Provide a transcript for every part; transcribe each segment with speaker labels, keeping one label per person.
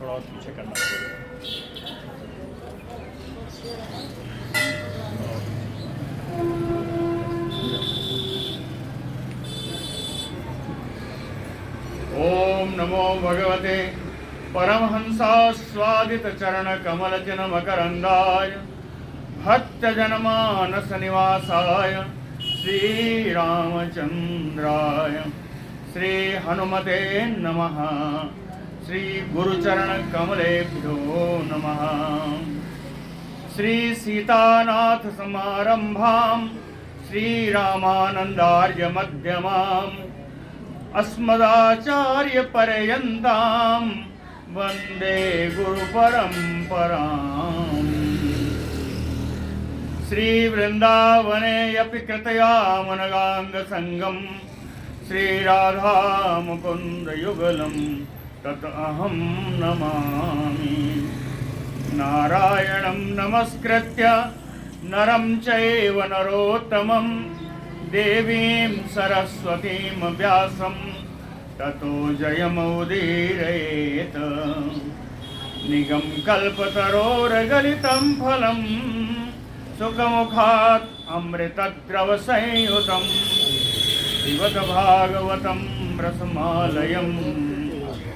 Speaker 1: थोड़ा और पीछे करना पड़ेगा। ओम नमो भगवते परमहंसास्वादित चरण कमल मकरंदाय भक्त जनमानस निवासाय श्री रामचंद्राय श्री हनुमते नमः। श्री गुरुचरण कमलेभ्यो नमः। श्री सीतानाथ समारंभां श्री रामानंदार्य मध्यमाम् अस्मदाचार्य पर्यन्तां वंदे गुरु परंपराम्। श्री वृंदावने अपि कृतयामनगांग संगम श्री राधा मुकुंद युगलम तत अहं नमामि। नारायणं नमस्कृत्य नरं चैव नरोत्तमं देवीं सरस्वतीं व्यासं ततो जयमुदीरयेत्। निगम कल्पतरोर्गलितं फलं सुखमुखात् अमृतद्रव संयुतं पिबत भागवतं रसमालयं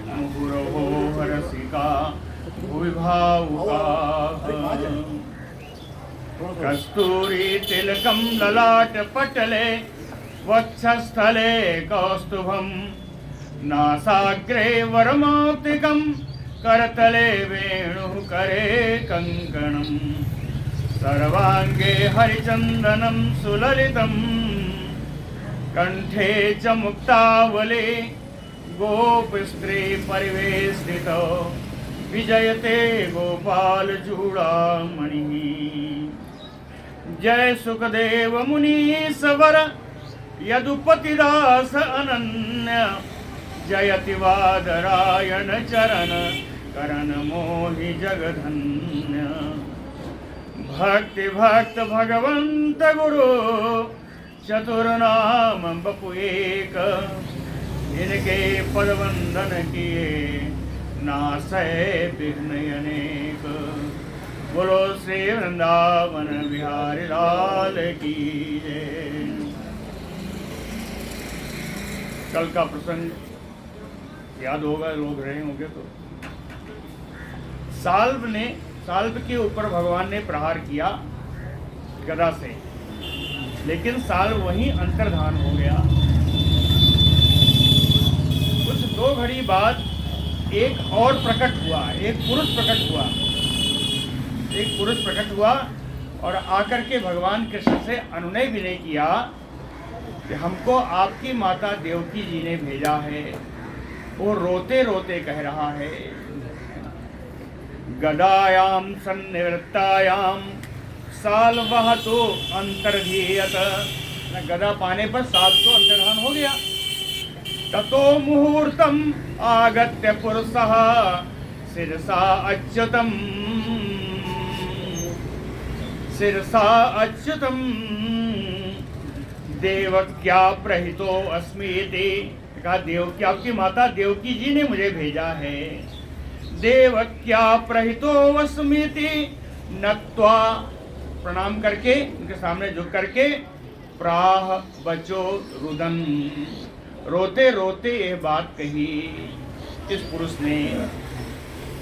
Speaker 1: मुहुरहो रसिका भुवि भावुकाः। कस्तूरी तिलकं ललाटपटले वक्षस्थले कौस्तुभं नासाग्रे वरमौक्तिकं करतले वेणुः करे कङ्कणं सर्वाङ्गे हरिचन्दनं सुललितं कंठे च मुक्तावले गोपस्त्री परिवेष्टितो विजयते गोपाल चूड़ामणिः। जय सुखदेव मुनीश्वर यदुपतिदास अनन्य जयति वादरायण चरण करण मोहि जगधन्य। भक्ति भक्त भगवंत गुरु चतुर्नाम बपु एक इनके पद वंदन किए नासै विघ्न अनेक। बोलो श्री वृंदावन बिहारी लाल की जय। कल का प्रसंग याद होगा, लोग रहे होंगे तो। साल्व के ऊपर भगवान ने प्रहार किया गदा से, लेकिन साल्व वहीं अंतर्धान हो गया। कुछ 2 घड़ी बाद एक और प्रकट हुआ, एक पुरुष प्रकट हुआ और आकर के भगवान कृष्ण से अनुनय विनय किया कि हमको आपकी माता देवकी जी ने भेजा है। वो रोते रोते कह रहा है, गदायाम सन्निवृत्तायाम साल्वः तो अंतर्धीयत। गदा पाने पर साल्व तो अंतर्धान हो गया। ततो मुहूर्तम आगत्य पुरुषः शिरसा अच्युतम देवक्या प्रहितो अस्मीति। कहा देवकी, आपकी माता देवकी जी ने मुझे भेजा है। देवक्या प्रहितो अस्मीति नत्वा, प्रणाम करके उनके सामने झुक करके प्राह बचो रुदन, रोते रोते यह बात कही। इस पुरुष ने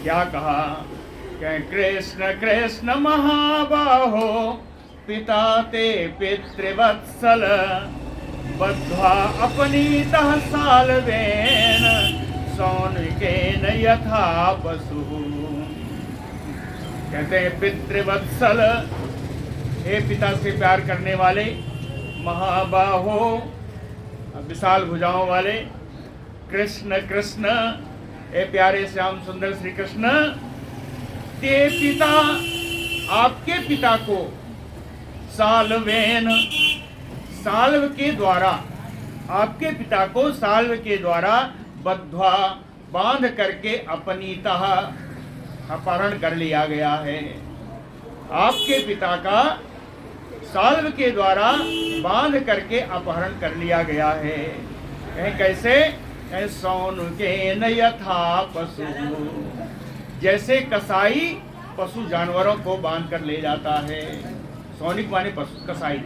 Speaker 1: क्या कहा? कृष्ण कृष्ण महाबाहो पिता ते पितृवत्सल बद्ध्वा अपनीतः साल्वेन सौनिकेन यथा पशु। कहते हैं पितृवत्सल, हे पिता से प्यार करने वाले, महाबाहो विशाल भुजाओं वाले, कृष्ण कृष्ण ए प्यारे श्याम सुंदर श्री कृष्ण, ते पिता आपके पिता को साल्वेन, साल्व के द्वारा, आपके पिता को साल्व के द्वारा बद्ध्वा, बांध करके अपनीतः अपहरण कर लिया गया है। आपके पिता का साल्व के द्वारा बांध करके अपहरण कर लिया गया है। कहें कैसे? कहें सौनुकेन यथा पशु, जैसे कसाई पशु जानवरों को बांध कर ले जाता है। सौनिक माने पशु, कसाई,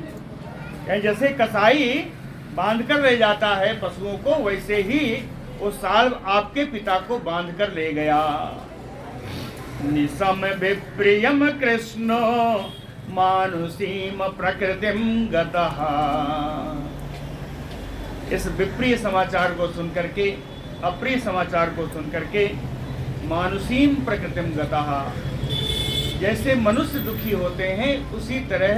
Speaker 1: जैसे कसाई बांध कर ले जाता है पशुओं को, वैसे ही वो साल्व आपके पिता को बांध कर ले गया। निसम विप्रियम कृष्णो मानुषीम प्रकृतिम गतः। इस विप्रिय समाचार को सुनकर के, अप्रिय समाचार को सुनकर के, मानुषीम प्रकृतिम गतः, जैसे मनुष्य दुखी होते हैं उसी तरह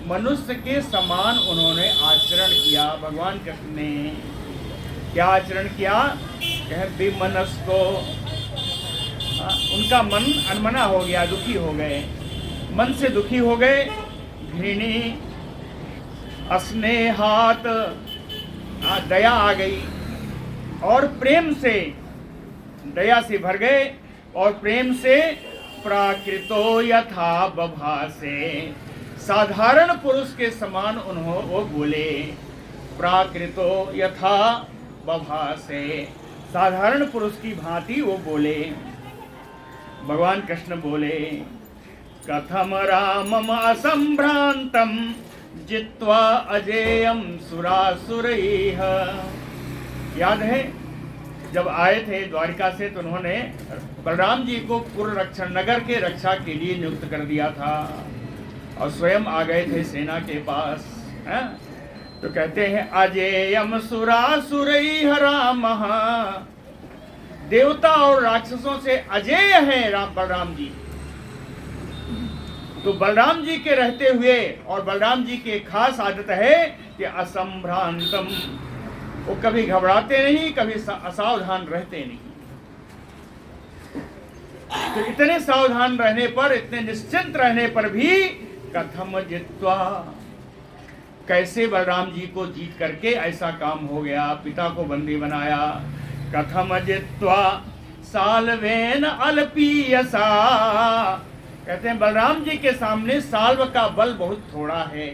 Speaker 1: मनुष्य के समान उन्होंने आचरण किया। भगवान कृष्ण ने क्या आचरण किया? विमनस्को, उनका मन अनमना हो गया, दुखी हो गए, मन से दुखी हो गए। घृणी, अस्नेहात, दया आ गई और प्रेम से, दया से भर गए और प्रेम से प्राकृतो यथा बभासे, साधारण पुरुष के समान वो बोले। प्राकृतो यथा बभासे, साधारण पुरुष की भांति वो बोले। भगवान कृष्ण बोले, कथम रामम असंभ्रांतम जित्वा अजेयम सुरासुरैः। याद है जब आए थे द्वारिका से तो उन्होंने बलराम जी को पुर रक्षण, नगर के रक्षा के लिए नियुक्त कर दिया था और स्वयं आ गए थे सेना के पास, है? तो कहते हैं अजेयम सुरासुरैः रामः, देवता और राक्षसों से अजेय है बलराम जी। तो बलराम जी के रहते हुए, और बलराम जी की खास आदत है कि असंभ्रांतम, वो कभी घबराते नहीं, कभी असावधान रहते नहीं। तो इतने सावधान रहने पर, इतने निश्चिंत रहने पर भी कथम जित्वा, कैसे बलराम जी को जीत करके ऐसा काम हो गया, पिता को बंदी बनाया। कथम जित्वा साल्वेन अल्पीयसा, कहते हैं बलराम जी के सामने साल्व का बल बहुत थोड़ा है।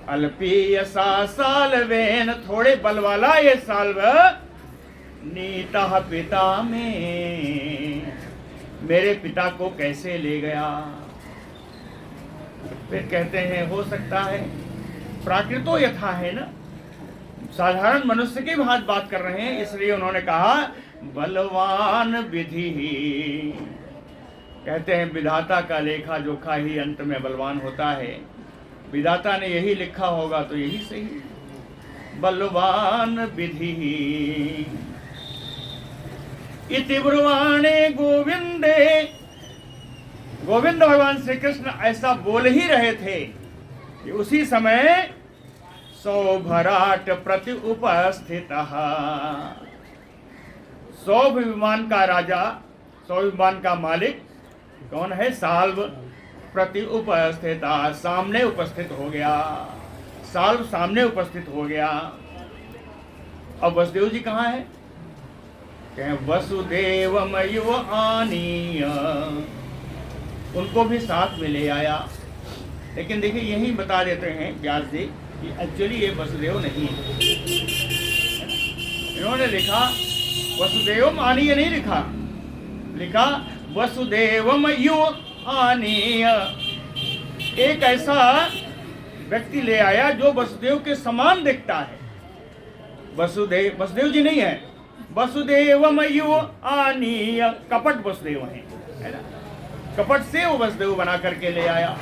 Speaker 1: अल्पीयसा साल्वेन, थोड़े बल वाला ये साल्व, नीता पिता में, मेरे पिता को कैसे ले गया। फिर कहते हैं हो सकता है, प्राकृतो यथा है ना, साधारण मनुष्य की बात कर रहे हैं, इसलिए उन्होंने कहा बलवान विधि। कहते हैं विधाता का लेखा जोखा ही अंत में बलवान होता है। विधाता ने यही लिखा होगा तो यही सही, बलवान विधि। इति ब्रुवाणे गोविंदे, गोविंद भगवान श्री कृष्ण ऐसा बोल ही रहे थे कि उसी समय सौभराट प्रति उपस्थित, सौभ विमान का राजा, सौभ विमान का मालिक कौन है? साल्व प्रति उपस्थित, सामने उपस्थित हो गया, साल्व सामने उपस्थित हो गया। अब वसुदेव जी कहाँ है? कहें वसुदेवमयो आनीय, उनको भी साथ में ले आया। लेकिन देखिए यही बता देते हैं व्यास जी कि एक्चुअली ये वसुदेव नहीं है। इन्होंने लिखा वसुदेवम आनीय नहीं लिखा, लिखा वसुदेवम यु आनीय। एक ऐसा व्यक्ति ले आया जो वसुदेव के समान दिखता है। वसुदेव जी नहीं है, वसुदेवम यु आनीय, कपट वसुदेव है ना, कपट से वो वसुदेव बना करके ले आया।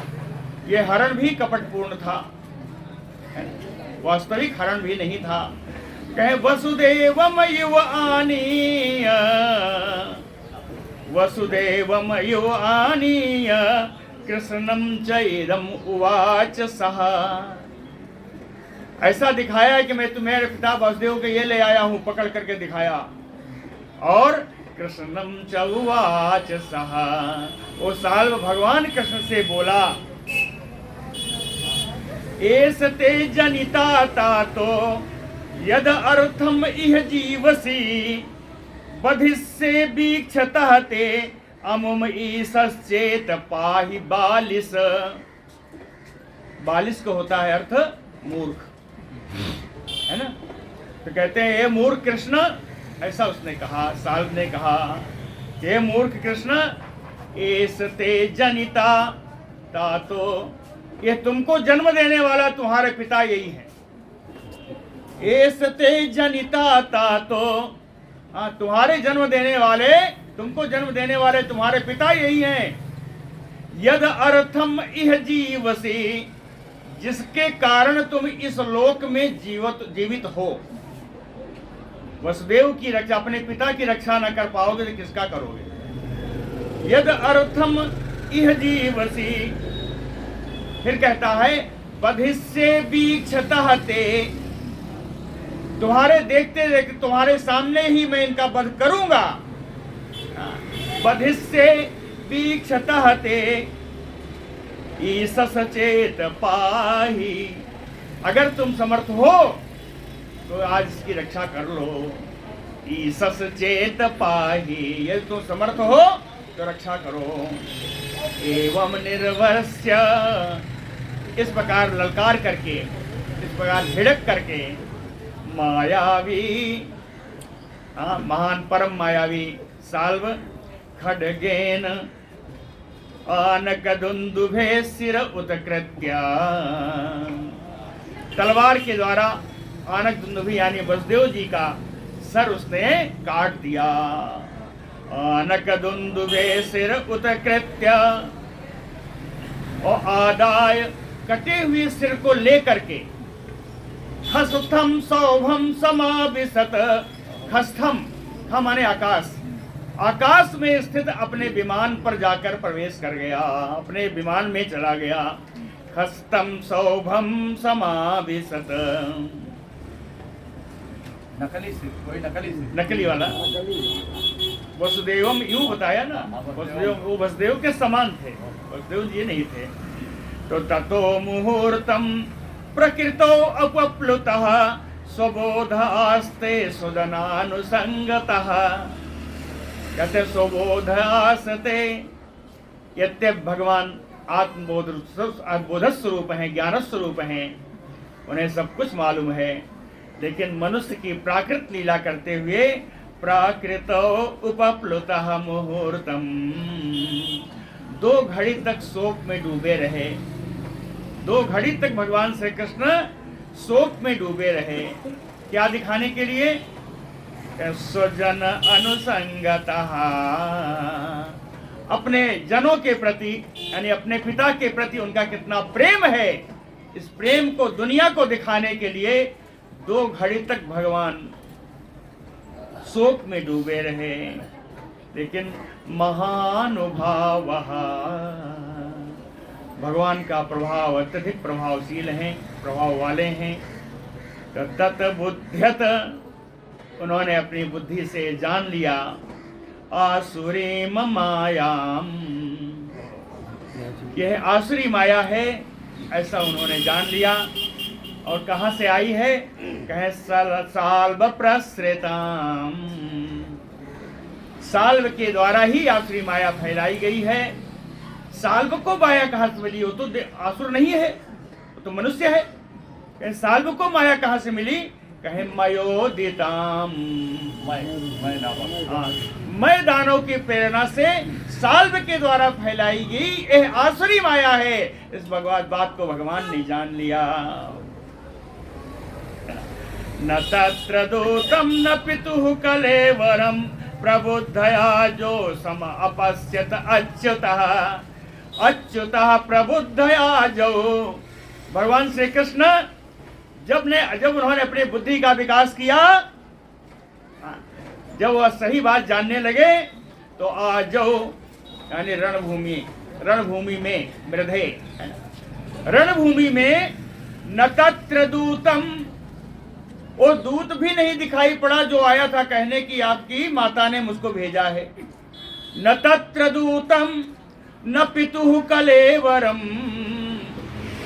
Speaker 1: ये हरण भी कपटपूर्ण था, वास्तविक हरण भी नहीं था। कहे वसुदेवम यु आनीय, वसुदेवम यु आनीय कृष्णम च इदम उवाच सह। ऐसा दिखाया कि मैं तुम्हारे पिता वसुदेव के ये ले आया हूं, पकड़ करके दिखाया। और कृष्णम च उवाच सह, वो साल्व भगवान कृष्ण से बोला, एस ते जनिता तातो यद अर्थम इह जीवसी बधिस्से बीक्षतः ते अमुम ईसश्चेत पाहि बालिस। बालिस को होता है अर्थ मूर्ख, है ना। तो कहते हैं ये मूर्ख कृष्ण, ऐसा उसने कहा, साल्व ने कहा। हे मूर्ख कृष्ण, एस ते जनिता तातो, ये तुमको जन्म देने वाला तुम्हारे पिता यही है। एस ते जनिता तातो, हाँ, तुम्हारे जन्म देने वाले, तुमको जन्म देने वाले तुम्हारे पिता यही हैं। यद अर्थम इह जीवसी, जिसके कारण तुम इस लोक में जीवित हो। वसुदेव की रक्षा, अपने पिता की रक्षा न कर पाओगे तो किसका करोगे। यद अर्थम इह जीवसी, फिर कहता है बधिष्ये वीक्षतः ते, तुम्हारे देखते देखते तुम्हारे सामने ही मैं इनका वध करूंगा। बधिष्ये वीक्षतः ते ईशस चेत पाही, अगर तुम समर्थ हो तो आज इसकी रक्षा कर लो। ईशस चेत पाही, यदि तुम समर्थ हो तो रक्षा करो। एवं निर्वस्य, इस प्रकार ललकार करके, इस प्रकार झिड़क करके, मायावी, महान परम मायावी साल्व खड्गेन आनकदुंदुभे सिर उत्कृत्य, तलवार के द्वारा आनक दुंदुभि यानी वसुदेव जी का सर उसने काट दिया। आनक दुंदुभे सिर उत्कृत्य, और आदाय, कटे हुए सिर को लेकर के, खस्थम सौभम समाविशत, खस्थम, खम माने आकाश, आकाश में स्थित अपने विमान पर जाकर प्रवेश कर गया, अपने विमान में चला गया। खस्तम सौभम समाविशत,
Speaker 2: नकली सिर, कोई नकली सिर,
Speaker 1: नकली वाला। वसुदेवम यूं बताया ना, वसुदेव, वो वसुदेव के समान थे, वसुदेव जी नहीं थे। तो ततो मुहूर्तम प्रकृतो अपप्लुतः स्वबोध आस्ते सुदनानुसंगतः, कहते स्वबोध आस्ते, यद्यप भगवान आत्मबोध स्वरूप हैं, ज्ञान स्वरूप हैं, उन्हें सब कुछ मालूम है, लेकिन मनुष्य की प्राकृत लीला करते हुए प्राकृतो उपप्लुतः मुहूर्तम, 2 घड़ी तक शोक में डूबे रहे। 2 घड़ी तक भगवान श्री कृष्ण शोक में डूबे रहे। क्या दिखाने के लिए? स्वजन अनुसंगतः, अपने जनों के प्रति यानी अपने पिता के प्रति उनका कितना प्रेम है, इस प्रेम को दुनिया को दिखाने के लिए 2 घड़ी तक भगवान शोक में डूबे रहे। लेकिन महानुभाव, भगवान का प्रभाव अत्यधिक प्रभावशील है, प्रभाव वाले हैं। तत् बुद्ध्यत, उन्होंने अपनी बुद्धि से जान लिया। आसुरी मायाम, यह आसुरी माया है ऐसा उन्होंने जान लिया। और कहाँ से आई है? कहे साल्व प्रसृताम, साल्व के द्वारा ही आसुरी माया फैलाई गई है। साल्व को माया कहाँ से मिली? वो तो आसुर नहीं है, वो तो मनुष्य है। कहे साल्व को माया कहाँ से मिली? कहे मयोदिताम, मैं दानों की प्रेरणा से साल्व के द्वारा फैलाई गई यह आसुरी माया है। इस बात को भगवान ने जान लिया। न तत्र दूतम न पितुः कलेवरम प्रबुद्धया जो सम अपश्यत अच्युतः, अच्युतः प्रबुद्धया जो। भगवान श्री कृष्ण जब उन्होंने अपनी बुद्धि का विकास किया, जब वह सही बात जानने लगे, तो आजो यानी रणभूमि में मृधे, रणभूमि में न तत्र दूतम, वो दूत भी नहीं दिखाई पड़ा जो आया था कहने की आपकी माता ने मुझको भेजा है। न तत्र दूतम न पितुः कलेवरम,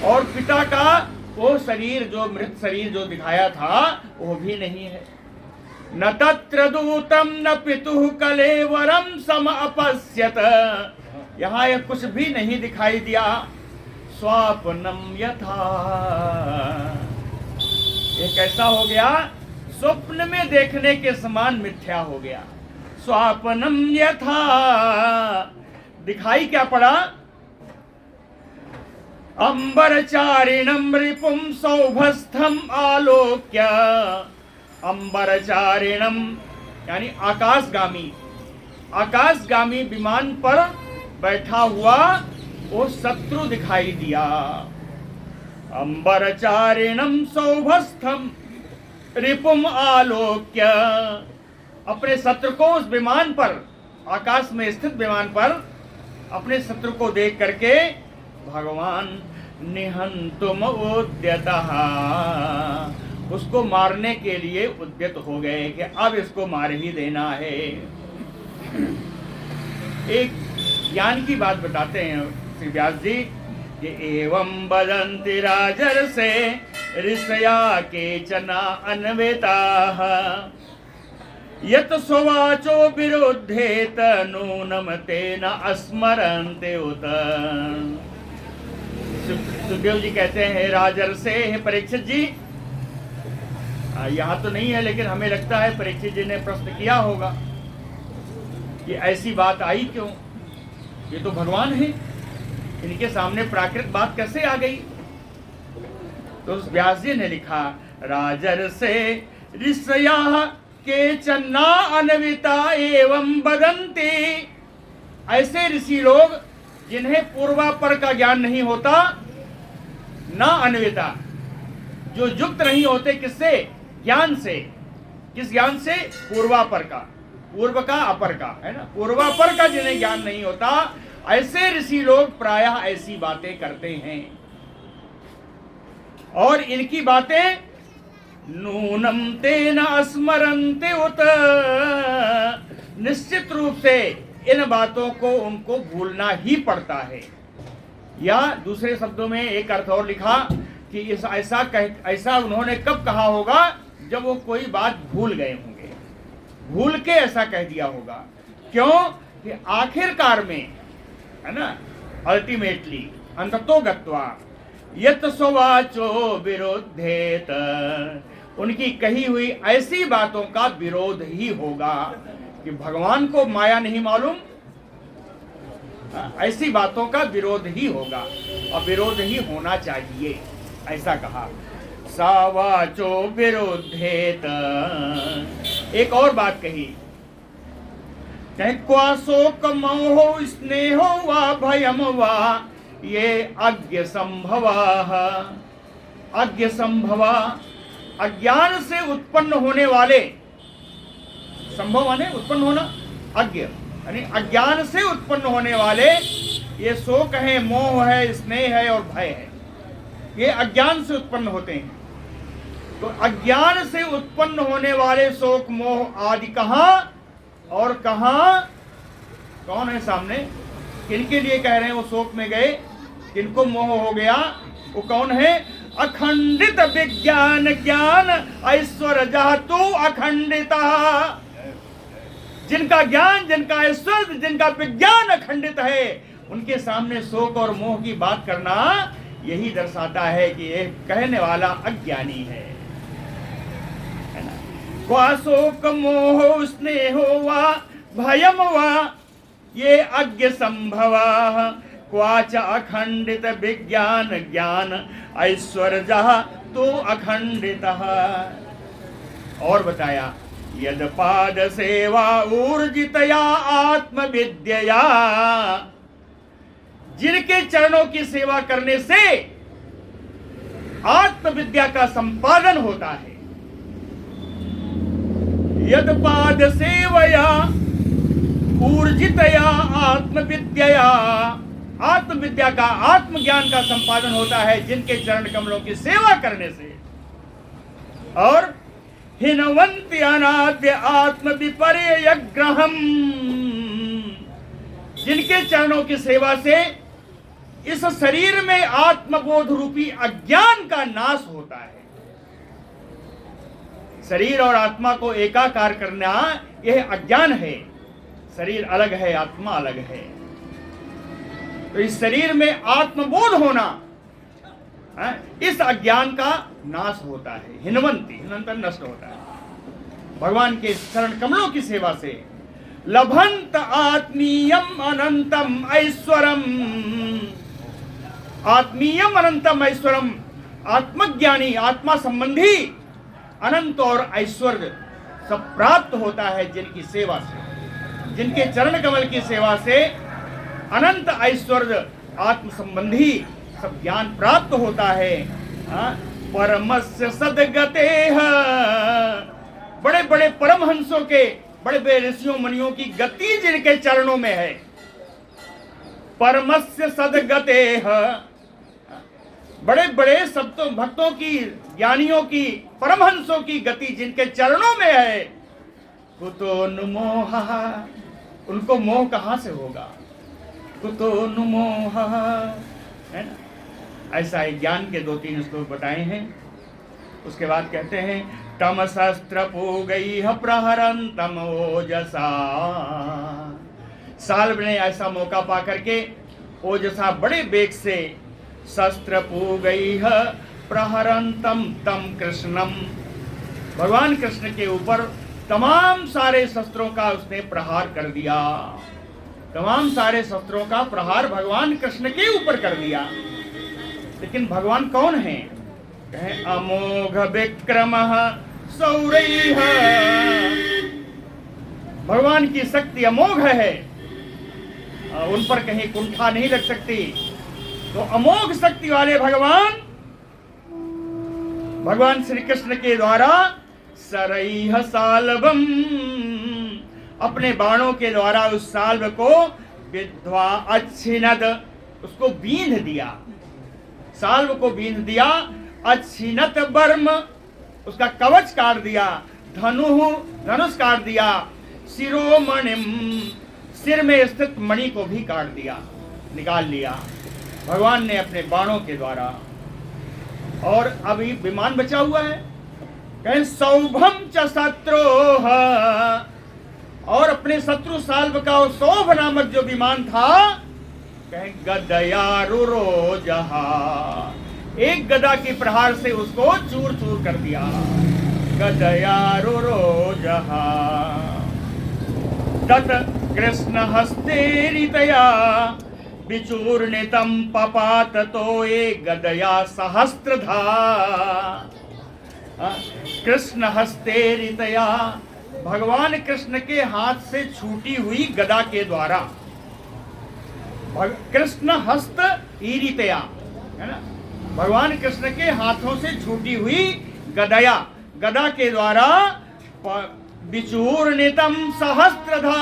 Speaker 1: और पिता का वो शरीर जो मृत शरीर जो दिखाया था वो भी नहीं है। न तत्र दूतम न पितुः कलेवरम सम अपश्यत, यहाँ यह कुछ भी नहीं दिखाई दिया। स्वापनम यथा, ये कैसा हो गया? स्वप्न में देखने के समान मिथ्या हो गया। स्वापनम यथा, दिखाई क्या पड़ा? अंबरचारिणम रिपुम सौभस्थम आलोक्य, अंबरचारिणम यानी आकाशगामी, आकाशगामी विमान पर बैठा हुआ वो शत्रु दिखाई दिया। अंबरचारिणम सौभस्थम रिपुम आलोक्य, अपने शत्रु को उस विमान पर, आकाश में स्थित विमान पर अपने शत्रु को देख करके भगवान निहंतुम उद्यतः, उसको मारने के लिए उद्यत हो गए कि अब इसको मार ही देना है। एक ज्ञान की बात बताते हैं श्री व्यास जी कि एवं वदन्ति राजर्षे ऋषया केचन अन्विताः यत् स्ववाचो विरुद्धेत नूनम तेन अस्मरन्ते उत। सुखदेव जी कहते हैं राजर्षे, हे परीक्षित जी, यहाँ तो नहीं है लेकिन हमें लगता है परीक्षित जी ने प्रश्न किया होगा कि ऐसी बात आई क्यों, ये तो भगवान है, इनके सामने प्राकृत बात कैसे आ गई? तो उस व्यास जी ने लिखा राजर्षे ऋषया केचन अन्विता एवं वदन्ति, ऐसे ऋषि लोग जिन्हें पूर्वापर का ज्ञान नहीं होता, ना अन्विता, जो युक्त नहीं होते किससे? ज्ञान से। किस ज्ञान से? पूर्वापर का, पूर्व का अपर का, है ना, पूर्वापर का जिन्हें ज्ञान नहीं होता, ऐसे ऋषि लोग प्रायः ऐसी बातें करते हैं। और इनकी बातें नूनम तेन स्मरन्ते उत, निश्चित रूप से इन बातों को उनको भूलना ही पड़ता है। या दूसरे शब्दों में एक अर्थ और लिखा कि ऐसा उन्होंने कब कहा होगा? जब वो कोई बात भूल गए होंगे, भूल के ऐसा कह दिया होगा। क्यों? कि आखिरकार में, है ना, अल्टीमेटली अंततो गत्वा यत् स्ववाचो विरोधेत, उनकी कही हुई ऐसी बातों का विरोध ही होगा कि भगवान को माया नहीं मालूम, ऐसी बातों का विरोध ही होगा और विरोध ही होना चाहिए, ऐसा कहा। सावाचो विरोधेत, एक और बात कही, चाहे क्वा शोक मोह स्नेहो वा भयम वा ये अज्ञ संभवा, अज्ञ संभवा, अज्ञान से उत्पन्न होने वाले, संभव माने उत्पन्न होना, अज्ञ यानी अज्ञान से उत्पन्न होने वाले ये शोक है, मोह है, स्नेह है और भय है, ये अज्ञान से उत्पन्न होते हैं। तो अज्ञान से उत्पन्न होने वाले शोक मोह आदि कहाँ और कहाँ? कौन है सामने? किनके लिए कह रहे हैं वो शोक में गए, किनको मोह हो गया? वो कौन है? अखंडित विज्ञान ज्ञान ऐश्वर्य तू अखंडिता, जिनका ज्ञान, जिनका ऐश्वर्य, जिनका विज्ञान अखंडित है, उनके सामने शोक और मोह की बात करना यही दर्शाता है कि ये कहने वाला अज्ञानी है ना। क्वा शोक मोह स्नेहो वा भयम वा ये अज्ञ संभवा, क्वाच अखंडित विज्ञान ज्ञान ऐश्वर्य तो अखंडितः। और बताया यद पाद सेवा ऊर्जितया आत्मविद्यया, जिनके चरणों की सेवा करने से आत्मविद्या का संपादन होता है। यद पाद सेवया ऊर्जितया आत्मविद्यया, आत्मविद्या का, आत्मज्ञान का संपादन होता है जिनके चरण कमलों की सेवा करने से। और हिनवंति अनाद्य आत्म विपर्य ग्रहम, जिनके चरणों की सेवा से इस शरीर में आत्मबोध रूपी अज्ञान का नाश होता है। शरीर और आत्मा को एकाकार करना यह अज्ञान है। शरीर अलग है, आत्मा अलग है। तो इस शरीर में आत्मबोध होना, इस अज्ञान का नाश होता है। हिनवंती, हिनंतन नष्ट होता है भगवान के चरण कमलों की सेवा से। लभंत आत्मीयम अनंतम ऐश्वरम। आत्मीयम अनंतम ऐश्वरम, आत्मज्ञानी आत्मा संबंधी अनंत और ऐश्वर्य सब प्राप्त होता है जिनकी सेवा से, जिनके चरण कमल की सेवा से अनंत ऐश्वर्य आत्म संबंधी सब ज्ञान प्राप्त होता है। परमस्य सदगते, बड़े बड़े परमहंसों के, बड़े बड़े ऋषियों मुनियों की गति जिनके चरणों में है। परमस्य सदगते, बड़े बड़े सप्तों भक्तों की, ज्ञानियों की, परमहंसों की गति जिनके चरणों में है। कुतो नुमोह, उनको मोह कहां से होगा? कुतो नुमोह, है ना। ऐसा है, ज्ञान के 2-3 श्लोक बताए हैं। उसके बाद कहते हैं तम शस्त्र पूगई प्रहरंतम ओजसा। साल्व ने ऐसा मौका पा करके ओजसा बड़े वेग से शस्त्र पूगई प्रहरंतम तम कृष्णम, भगवान कृष्ण के ऊपर तमाम सारे शस्त्रों का उसने प्रहार कर दिया। तमाम सारे शस्त्रों का प्रहार भगवान कृष्ण के ऊपर कर दिया। लेकिन भगवान कौन है? कहें अमोघ विक्रम सौरैः, भगवान की शक्ति अमोघ है, उन पर कहीं कुंठा नहीं लग सकती। तो अमोघ शक्ति वाले भगवान श्री कृष्ण के द्वारा सरैः साल्वम, अपने बाणों के द्वारा उस साल्व को विद्वा अच्छिनद, उसको बींध दिया, साल्व को बींध दिया। अच्छिनत बर्म, उसका कवच काट दिया। धनुष काट दिया। शिरोमणिम, सिर में स्थित मणि को भी काट दिया, निकाल लिया भगवान ने अपने बाणों के द्वारा। और अभी विमान बचा हुआ है। कहें सौभम च शत्रोः, और अपने शत्रु साल्व का सौभ नामक जो विमान था, कहें गदयारुरोजहा, एक गदा के प्रहार से उसको चूर चूर कर दिया। गदयारुरोजहा तत कृष्ण हस्तेरितया विचूर्णितम पपात तो ये गदया सहस्त्रधा। कृष्ण हस्तेरितया, भगवान कृष्ण के हाथ से छूटी हुई गदा के द्वारा, कृष्ण हस्त ईरितया, है ना, भगवान कृष्ण के हाथों से छूटी हुई गदया, गदा के द्वारा विचूर्णितम सहस्त्रधा,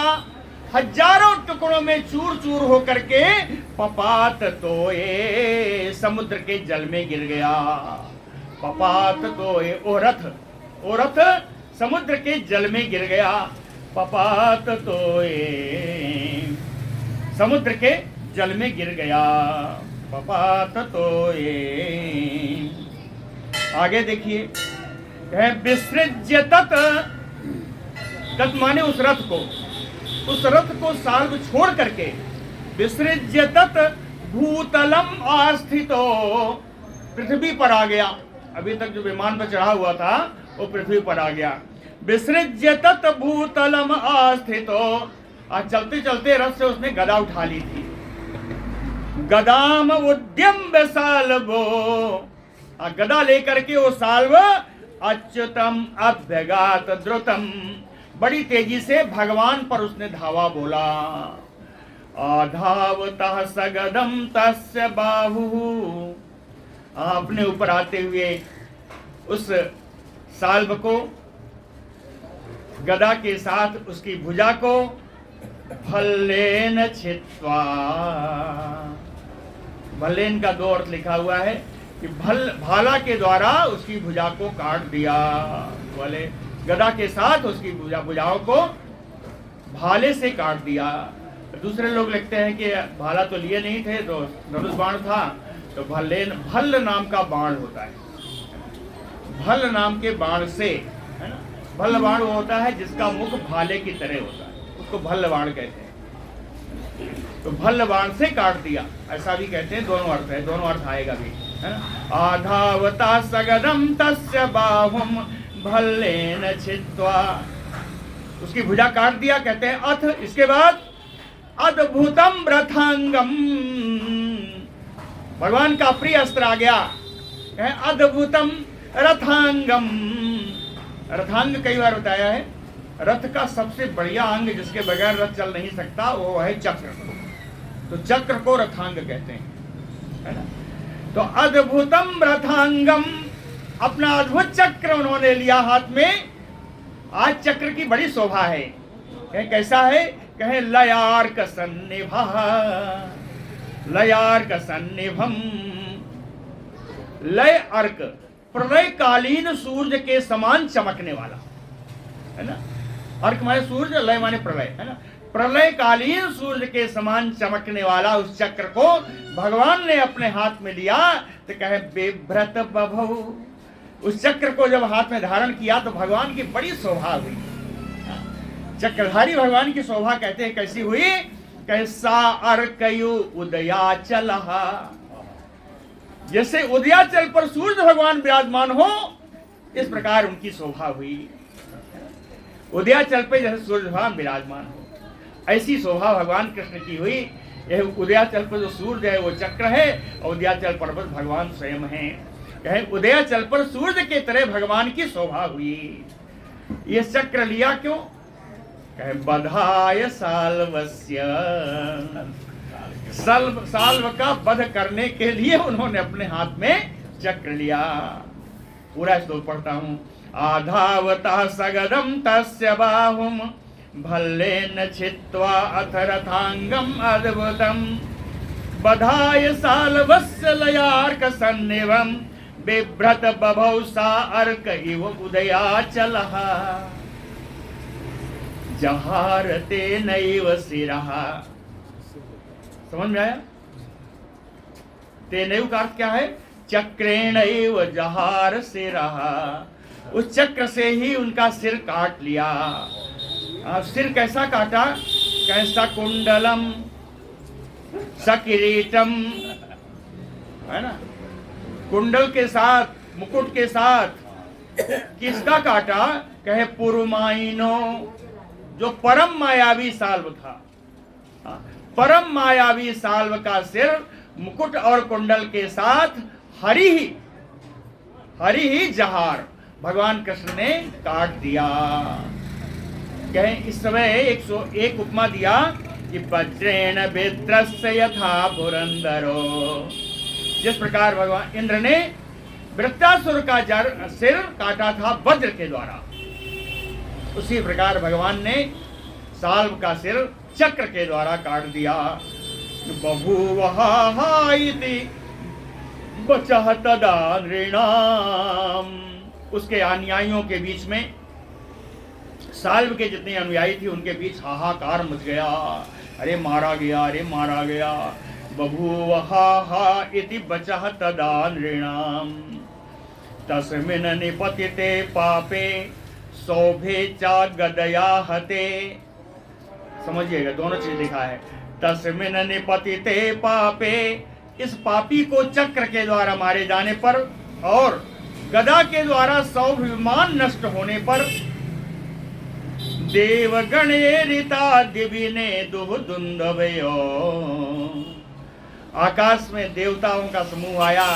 Speaker 1: हजारों टुकड़ों में चूर चूर होकर के पपात तो ये समुद्र के जल में गिर गया। पपात तो ये ओरथ समुद्र के जल में गिर गया। पपात तो ये समुद्र के जल में गिर गया। पपात तो ये, आगे देखिए, विसृज्य तत्, तत् माने उस रथ को, उस रथ को साल्व छोड़ करके, विसृज्य तत् भूतलम आस्थितो, पृथ्वी पर आ गया। अभी तक जो विमान पर चढ़ा हुआ था वो पृथ्वी पर आ गया। विसृज्य तत् भूतलम आस्थितो, आज चलते चलते रथ से उसने गदा उठा ली थी। गदाम उद्यम्य साल्वो, गदा लेकर के वो साल्व अच्युतम अभ्यगात द्रुतम, बड़ी तेजी से भगवान पर उसने धावा बोला। आधावतः सगदम तस्य बाहु, अपने ऊपर आते हुए उस साल्व को, गदा के साथ उसकी भुजा को भल्लेन छित्वा, भल्लेन का 2 अर्थ लिखा हुआ है कि भाला के द्वारा उसकी भुजा को काट दिया। बोले गदा के साथ उसकी भुजाओं को भाले से काट दिया। दूसरे लोग लिखते हैं कि भाला तो लिए नहीं थे, तो धनुष बाण था, तो भल्ल नाम का बाण होता है। भल्ल नाम के बाण से, है ना, भल्ल बाण वो होता है जिसका मुख भाले की तरह होता है, उसको भल्ल बाण कहते हैं। तो भल्ल बाण से काट दिया, ऐसा भी कहते हैं। दोनों अर्थ है, दोनों अर्थ आएगा भी, है ना। आधावता सगदम तस्य बाहुम भल्लेन छित्वा, उसकी भुजा काट दिया। कहते हैं अथ, इसके बाद अद्भुतम रथांगम, भगवान का प्रिय अस्त्र आ गया। कहें अद्भुतम रथांगम। रथांग कई बार बताया है, रथ का सबसे बढ़िया अंग जिसके बगैर रथ चल नहीं सकता वो है चक्र। तो चक्र को रथांग कहते हैं, है ना। तो अद्भुतम रथांगम, अपना अद्भुत चक्र उन्होंने लिया हाथ में। आज चक्र की बड़ी शोभा है। कहें कैसा है? कहें लयार्क सन्निभा, लयार्क सन्निभम। लय अर्क, प्रलयकालीन सूर्य के समान चमकने वाला, है ना। अर्क माने सूर्य, लय माने प्रलय, है ना। प्रलयकालीन सूर्य के समान चमकने वाला उस चक्र को भगवान ने अपने हाथ में लिया। तो कहे बिभ्रत बभौ, उस चक्र को जब हाथ में धारण किया तो भगवान की बड़ी शोभा हुई। चक्रधारी भगवान की शोभा कहते हैं कैसी हुई? कहे सा अर्कयु उदयाचल, जैसे उदयाचल पर सूर्य भगवान विराजमान हो इस प्रकार उनकी शोभा हुई। उदयाचल पे जैसे सूर्य भगवान विराजमान हो ऐसी शोभा भगवान कृष्ण की हुई। यह उदयाचल पर जो सूर्य है वो चक्र है और उदयाचल पर्वत भगवान स्वयं है। कहे उदयाचल पर सूर्य के तरह भगवान की शोभा हुई। ये चक्र लिया क्यों? कहे बधाय साल्वस्य, साल्व का वध करने के लिए उन्होंने अपने हाथ में चक्र लिया। पूरा श्लोक पढ़ता हूं। आधावतः सगदम तस्य बाहुम भल्लेन छित्त्वा अथ रथांगम अद्भुतम बधाय साल्वस्य लयार्क सन्निभम बिभ्रत बभौ सा अर्क इव उदयाचलः जहारते नैव सिरः। समझ में आया? तेनैव का अर्थ क्या है? चक्रेणैव जहार सिरः, उस चक्र से ही उनका सिर काट लिया। सिर कैसा काटा? कैसा कुंडलम सकिरीटम, है ना, कुंडल के साथ, मुकुट के साथ। किसका काटा? कहे पुरुमाइनो, जो परम मायावी साल्व था। परम मायावी साल्व का सिर मुकुट और कुंडल के साथ हरि ही जहार भगवान कृष्ण ने काट दिया। कहें इस समय 101 उपमा दिया कि वज्रेण विद्रस्य यथा पुरंदरो, जिस प्रकार भगवान इंद्र ने वृत्तासुर का सिर काटा था वज्र के द्वारा, उसी प्रकार भगवान ने साल्व का सिर चक्र के द्वारा काट दिया। बभूवहा इति बचह तदा नृणाम, उसके अनुयायियों के बीच में, साल्व के जितने अनुयायी थे उनके बीच हाहाकार मच गया। अरे मारा गया, अरे मारा गया। बभूवहा इति बचह तदा नृणाम तस्मिन् निपतिते पापे सौभे चा गदया हते। समझिएगा, दोनों चीज लिखा है। तस्मिन् निपतिते पापे, इस पापी को चक्र के द्वारा मारे जाने पर और गदा के द्वारा सौभ विमान नष्ट होने पर देवगणेरिता दिविने दुह दुंदवयो, आकाश में देवताओं का समूह आया,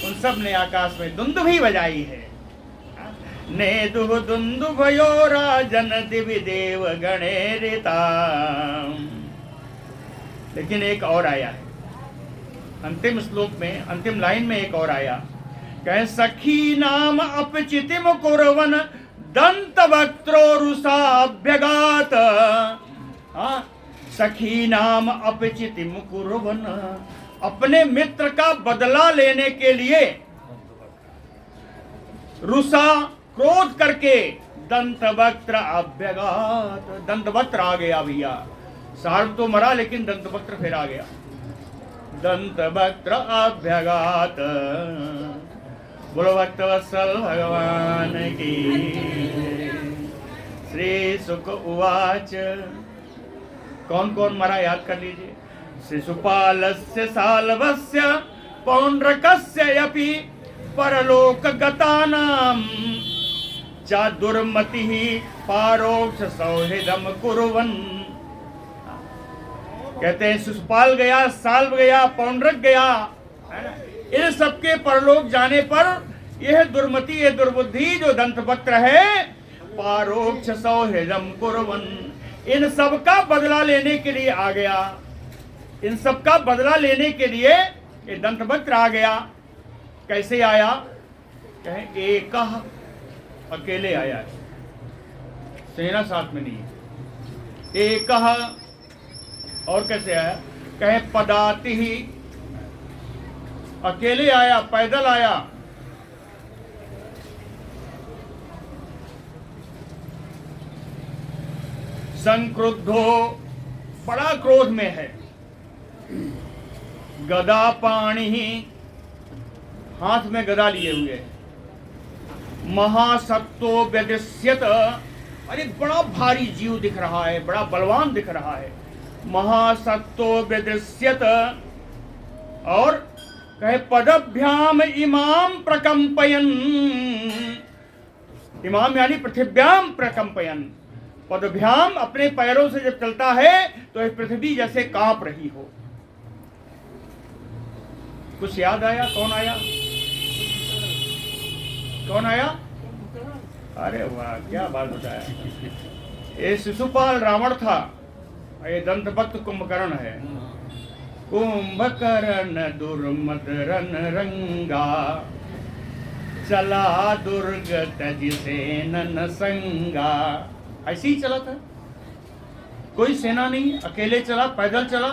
Speaker 1: उन सब ने आकाश में दुंदुभी बजाई है। ने दुह दुंदुभयो राजन दिवि देव गणेरिता। लेकिन एक और आया है अंतिम श्लोक में, अंतिम लाइन में एक और आया। कहे सखी नाम अपचितिम कुर्वन दंत वक्त्रो रुषाभ्यगात। सखी नाम अपचितिम कुर्वन, अपने मित्र का बदला लेने के लिए रुषा, क्रोध करके, दंत वक्त्र अभ्यगात, दंत वक्त्र आ गया भैया। सार्व तो मरा लेकिन दंत वक्त्र फिर आ गया। दंत वक्त्र अभ्यगात। बोलो भक्तवत्सल भगवान की। श्री सुक उवाच, कौन कौन मरा याद कर लीजिए। शिशुपालस्य साल्वस्य पौंड्रकस्य अपि परलोक गतानाम चा दुर्मति पारोक्ष सौहृदम कुर्वन। कहते हैं शिशुपाल गया, साल्व गया, पौंड्रक गया, है ना? इन सबके परलोक जाने पर यह दुर्मति, यह दुर्बुद्धि जो दंतवक्त्र है, पारोक्ष सौहृदम कुर्वन, इन सब का बदला लेने के लिए आ गया। इन सब का बदला लेने के लिए ये दंतवक्त्र आ गया। कैसे आया? कहें एक अकेले आया है, सेना साथ में नहीं है। एक और कैसे आया? कहें पदाति ही, अकेले आया, पैदल आया। संक्रुद्धो, बड़ा क्रोध में है। गदा पाणी ही, हाथ में गदा लिए हुए। महासत्तो व्यदृश्यत, अरे बड़ा भारी जीव दिख रहा है, बड़ा बलवान दिख रहा है। महासत्तो व्यदृश्यत, और कहे पदभ्याम इमाम प्रकंपयन, इमाम यानी पृथिव्याम प्रकंपयन, पदभ्याम अपने पैरों से जब चलता है तो यह पृथ्वी जैसे कांप रही हो। कुछ याद आया? कौन आया? कौन आया? अरे वाह, क्या बात बताया। ये शिशुपाल रावण था, ये दंतवक्त्र कुंभकर्ण है। कुंभकर्ण दुर्मद रन रंगा, चला दुर्ग तज सेनन संगा। ऐसे ही चला था, कोई सेना नहीं, अकेले चला, पैदल चला।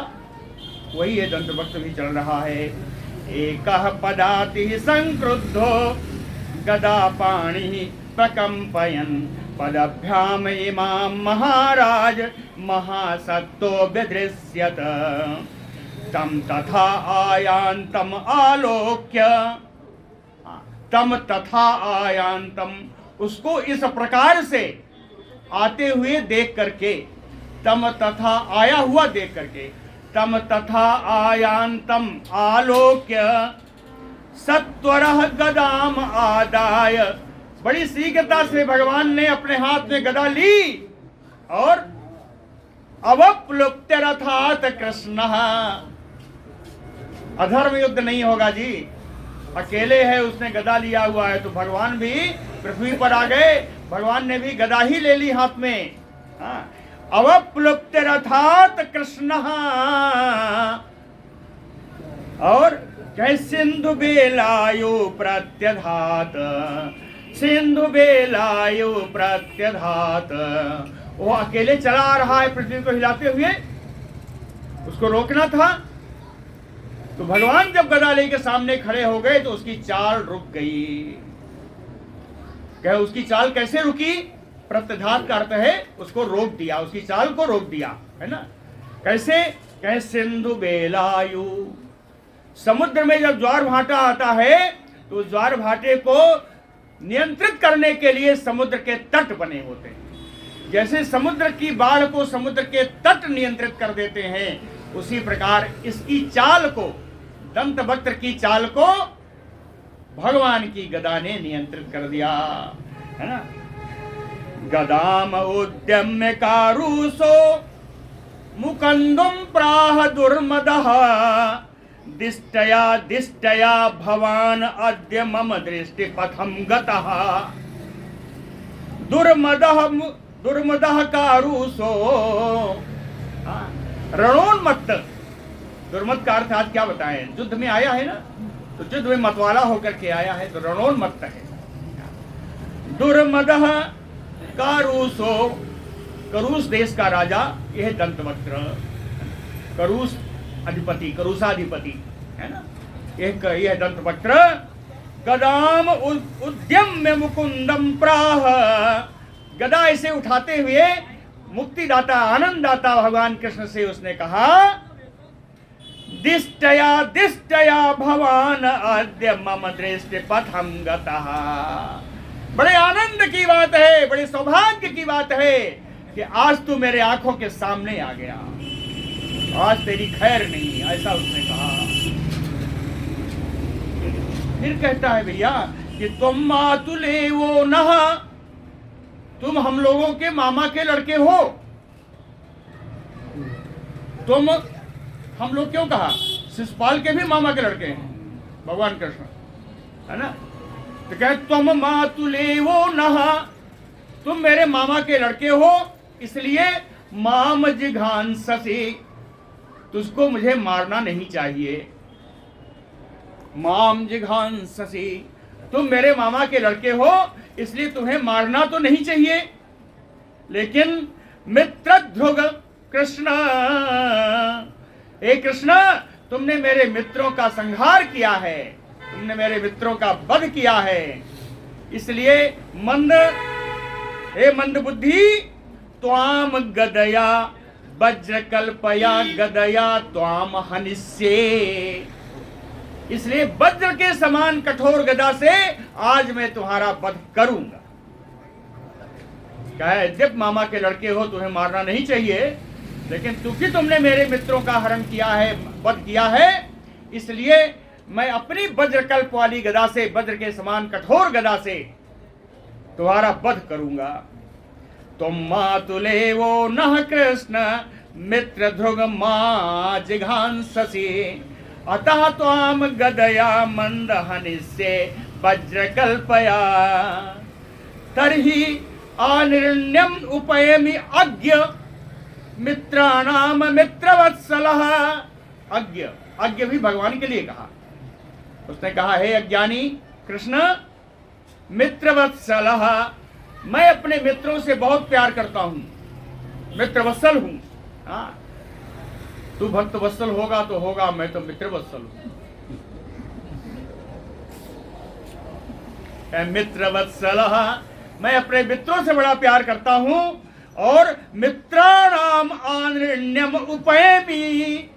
Speaker 1: वही ये दंतवक्त्र भी चल रहा है। एकः पदाति संक्रुद्धो गदा पाणि प्रकंपयन्, पदभ्याम इमाम महाराज महासत्तो व्यदृश्यत, तम तथा आयान्तम आलोक्य, तम तथा आयान्तम, उसको इस प्रकार से आते हुए देख करके, तम तथा आया हुआ देख करके, तम तथा आयान्तम आलोक्य, सत्वरः गदाम आदाय, बड़ी शीघ्रता से भगवान ने अपने हाथ में गदा ली और अवप्लुप्त रथात कृष्ण। अधर्म युद्ध नहीं होगा जी, अकेले है, उसने गदा लिया हुआ है, तो भगवान भी पृथ्वी पर आ गए। भगवान ने भी गदा ही ले ली हाथ में। अवप्लुप्त रथात कृष्ण, और कहे सिंधु बेलायु प्रत्यधात, सिंधु बेलायु प्रत्यधात। वो अकेले चला आ रहा है पृथ्वी को हिलाते हुए, उसको रोकना था। तो भगवान जब गदा लेके सामने खड़े हो गए तो उसकी चाल रुक गई। कहे उसकी चाल कैसे रुकी? प्रत्यघात का अर्थ है उसको रोक दिया, उसकी चाल को रोक दिया, है ना? कैसे? कहे सिंधु बेलायु, समुद्र में जब ज्वार भाटा आता है तो ज्वार भाटे को नियंत्रित करने के लिए समुद्र के तट बने होते हैं। जैसे समुद्र की बाढ़ को समुद्र के तट नियंत्रित कर देते हैं, उसी प्रकार इसकी चाल को, दंतवक्त्र की चाल को भगवान की गदा ने नियंत्रित कर दिया, है ना? गदाम उद्यम्य कारुसो मुकंदुम प्राह दुर्मदः, दिष्टया दिष्टया भवान अद्य मम दृष्टि पथम गतः। दुर्मदः कारुसो, रणोन्मत्त। दुर्मद का अर्थ आज क्या बताएं? युद्ध में आया है ना, तो युद्ध में मतवाला होकर के आया है, तो रणोन्मत्त है। दुर्मदः कारुसो, करूस देश का राजा यह दंतवक्त्र, करूस अधिपति, करूसाधिपति, है ना? यह दंतवक्त्र गदाम उद्यम्य मुकुंदम प्राह, गदा इसे उठाते हुए मुक्तिदाता, आनंददाता भगवान कृष्ण से उसने कहा, दिष्टया दिष्टया भवान अद्य मम दृष्टि पथम गतः। बड़े आनंद की बात है, बड़े सौभाग्य की बात है कि आज तू मेरे आंखों के सामने आ गया, आज तेरी खैर नहीं, ऐसा उसने कहा। फिर कहता है भैया कि तुम मातुले वो नहा, तुम हम लोगों के मामा के लड़के हो। तुम, हम लोग क्यों कहा, शिशुपाल के भी मामा के लड़के हैं भगवान कृष्ण, है ना। तो कहे तुम मातुले वो नहा, तुम मेरे मामा के लड़के हो, इसलिए माम जिघान ससी, तुझको मुझे मारना नहीं चाहिए। माम जिघान ससी, तुम मेरे मामा के लड़के हो, इसलिए तुम्हें मारना तो नहीं चाहिए। लेकिन मित्र ध्रुव कृष्ण, हे कृष्ण, तुमने मेरे मित्रों का संहार किया है, तुमने मेरे मित्रों का वध किया है, इसलिए हे मंद बुद्धि, त्वाम गदया वज्र कल्पया गदया त्वाम हनिष्ये, इसलिए वज्र के समान कठोर गदा से आज मैं तुम्हारा वध करूंगा। कहे जब मामा के लड़के हो तुम्हें मारना नहीं चाहिए, लेकिन क्योंकि तुमने मेरे मित्रों का हरण किया है, वध किया है, इसलिए मैं अपनी वज्रकल्प वाली गदा से, वज्र के समान कठोर गदा से तुम्हारा वध करूंगा। तुम मातुले वो नह कृष्ण मित्र ध्रुव मा जिघांससि, अतः त्वाम गदया मंद हनिष्ये वज्रकल्पया, तर्हि अनिर्ण्यम उपयमि अज्ञ मित्राणाम मित्रवत्सलः। अज्ञ, अज्ञ भी भगवान के लिए कहा, उसने कहा हे अज्ञानी कृष्ण, मित्रवत्सलः, मैं अपने मित्रों से बहुत प्यार करता हूं, मित्रवत्सल हूं। हाँ, तू भक्त वत्सल होगा तो होगा, मैं तो मित्र वत्सल हूं। मित्र वत्सलः, मैं अपने मित्रों से बड़ा प्यार करता हूं, और मित्राणाम आनृण्यम उपयमि,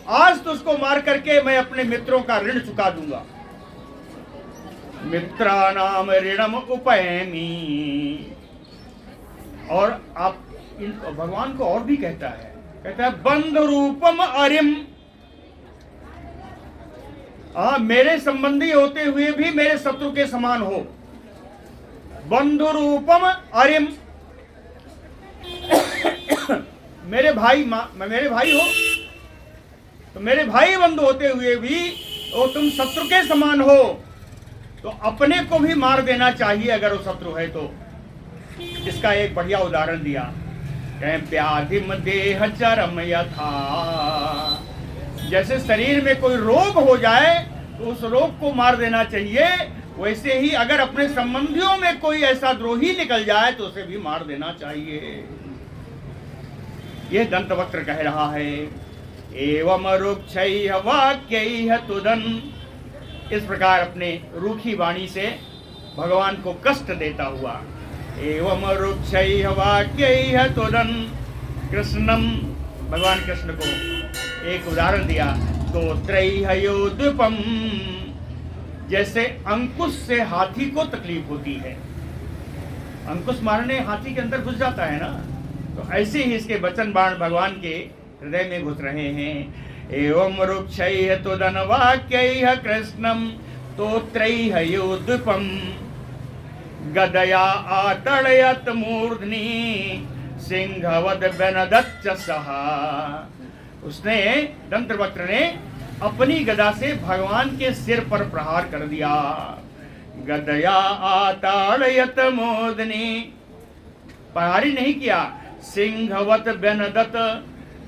Speaker 1: आज तो उसको मार करके मैं अपने मित्रों का ऋण चुका दूंगा। मित्राणाम ऋणम उपयमि, और आप भगवान को और भी कहता है बंधु रूपम अरिम, मेरे संबंधी होते हुए भी मेरे शत्रु के समान हो। बंधु रूपम अरिम, मेरे भाई हो, तो मेरे भाई बंधु होते हुए भी वो तुम शत्रु के समान हो, तो अपने को भी मार देना चाहिए अगर वो शत्रु है तो। इसका एक बढ़िया उदाहरण दिया, व्याधिम देह चरम यथा, जैसे शरीर में कोई रोग हो जाए तो उस रोग को मार देना चाहिए, वैसे ही अगर अपने संबंधियों में कोई ऐसा द्रोही निकल जाए तो उसे भी मार देना चाहिए। यह दंतवक्र कह रहा है। एवं रुक्षैः वाक्यैः तुदन, इस प्रकार अपने रूखी वाणी से भगवान को कष्ट देता हुआ। एवं रुक्षैः वाक्यैः तुदन कृष्णम, भगवान कृष्ण को एक उदाहरण दिया, स्तोत्रैः योद्विपम, जैसे अंकुश से हाथी को तकलीफ होती है, अंकुश मारने हाथी के अंदर घुस जाता है ना, तो ऐसे ही इसके वचन बाण भगवान के हृदय में घुस रहे हैं। एवं रुक्षैः तुदन वाक्यैः कृष्णम स्तोत्रैः योद्विपम, गदया आतड़यत मूर्ध्नि सिंहवद बेनदच्च सहा, उसने दंतवक्र ने अपनी गदा से भगवान के सिर पर प्रहार कर दिया। गदया आताड़यत मूर्ध्नि, प्रहारी नहीं किया, सिंहवत बेनदत,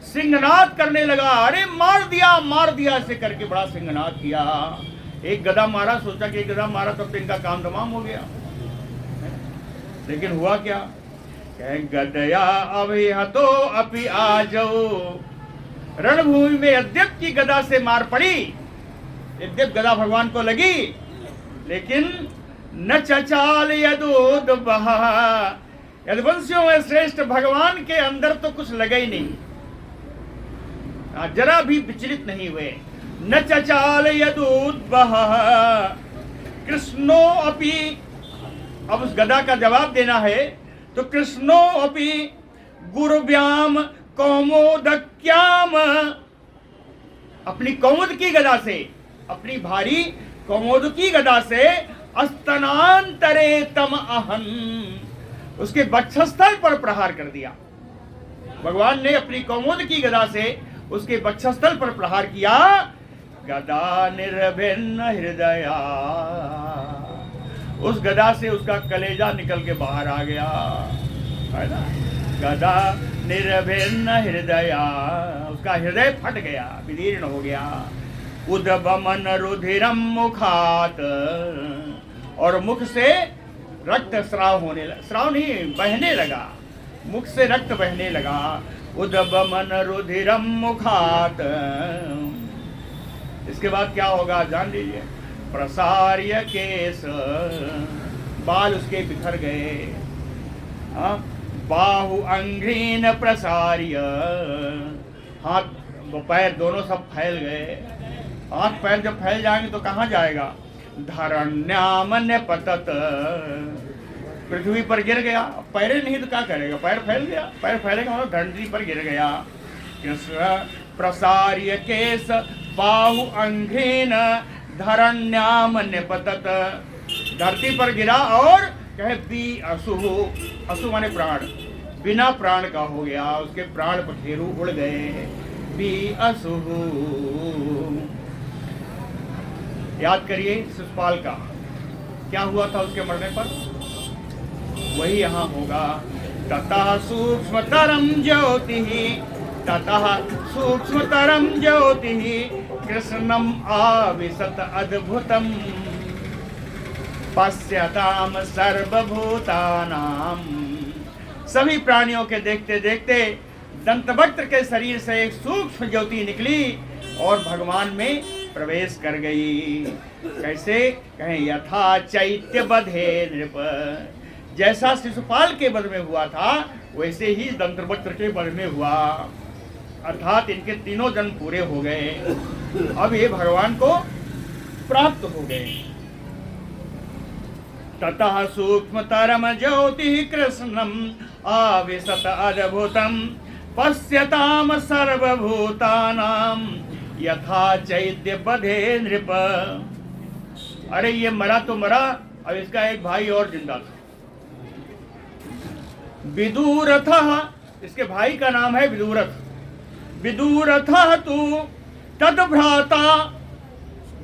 Speaker 1: सिंहनाद करने लगा, अरे मार दिया ऐसे करके बड़ा सिंहनाद किया। एक गदा मारा, सोचा कि एक गदा मारा तब तो इनका काम तमाम हो गया, लेकिन हुआ क्या, गदया अभिहतो अपि आजो, रणभूमि में यद्यप की गदा से मार पड़ी, यद्यप गदा भगवान को लगी, लेकिन न चचाल यदोद्वह, यदुवंशियों में श्रेष्ठ भगवान के अंदर तो कुछ लगा ही नहीं, जरा भी विचलित नहीं हुए। न चचाल यदोद्वह कृष्णो अपि, अब उस गदा का जवाब देना है, तो कृष्णो अपि गुरुव्याम कौमोदक्याम, अपनी कौमुद की गदा से, अपनी भारी कौमोद की गदा से, अस्तनांतरे तम अहन, उसके वक्षस्थल पर प्रहार कर दिया। भगवान ने अपनी कौमुद की गदा से उसके वक्षस्थल पर प्रहार किया। गदा निर्भिन्न हृदया, उस गदा से उसका कलेजा निकल के बाहर आ गया, है ना। गदा निर्भिन्न हृदया, उसका हृदय फट गया, विदीर्ण हो गया। उद्गमन रुधिरम मुखात, और मुख से रक्त स्राव होने लगा, स्राव नहीं बहने लगा, मुख से रक्त बहने लगा। उद्गमन रुधिरम मुखात, इसके बाद क्या होगा जान लीजिए। प्रसार्य केस, बाल उसके बिखर गए। बाहु अंघ्रीन प्रसार्य, हाथ पैर दोनों सब फैल गए। हाथ पैर जब फैल जाएंगे तो कहाँ जाएगा। धरण्यामन्य पतत, पृथ्वी पर गिर गया। पैरे नहीं तो क्या करेगा, पैर फैल गया, पैर फैलेगा मतलब धरती पर गिर गया। कृष्ण प्रसार्य केस बाहु अंघ्रीन धरण्यामन्य पतत, धरती पर गिरा और कहे बी असुहु, असु माने प्राण, बिना प्राण का हो गया, उसके प्राण पखेरु उड़ गए। बी असुहु, याद करिए शिशुपाल का क्या हुआ था उसके मरने पर, वही यहाँ होगा। ततः सूक्ष्मतरम ज्योति, ततः सूक्ष्मतरम ज्योति कृष्णम आविशत अद्भुतम पश्यताम सर्वभूतानाम। सभी प्राणियों के देखते देखते दंतवक्त्र के शरीर से एक सूक्ष्म ज्योति निकली और भगवान में प्रवेश कर गई। कैसे कहें, यथा चैत्य बधे नृप, जैसा शिशुपाल के वध में हुआ था वैसे ही दंतवक्त्र के वध में हुआ, अर्थात इनके तीनों जन्म पूरे हो गए। अब ये भगवान को प्राप्त हो गए। ततः सूक्ष्मतरम ज्योति कृष्णम आविशत अद्भुतम पश्यताम सर्वभूतानाम यथा चैत्य बधे नृप। अरे ये मरा तो मरा, अब इसका एक भाई और जिंदा था, विदुरथः, इसके भाई का नाम है विदुरथ। विदुरथः तु तद्भ्राता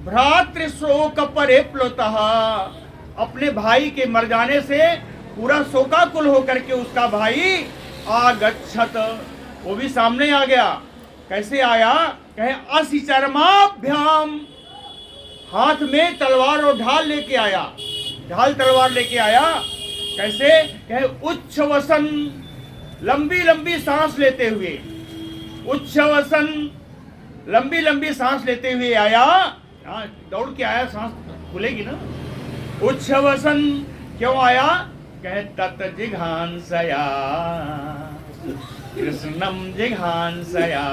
Speaker 1: भ्रातृशोक परिप्लुतः, अपने भाई के मर जाने से पूरा शोकाकुल होकर के उसका भाई आगच्छत, वो भी सामने आ गया। कैसे आया, कहे असिचर्माभ्याम, हाथ में तलवार और ढाल लेके आया, ढाल तलवार लेके आया। कैसे, कहे उच्छ्वसन, लंबी लंबी सांस लेते हुए, उच्छ्वसन लंबी लंबी सांस लेते हुए आया। दौड़ के आया, सांस खुलेगी ना। उच्छ्वसन क्यों आया, कहे तत् जिघांसया कृष्णम जिघांसया,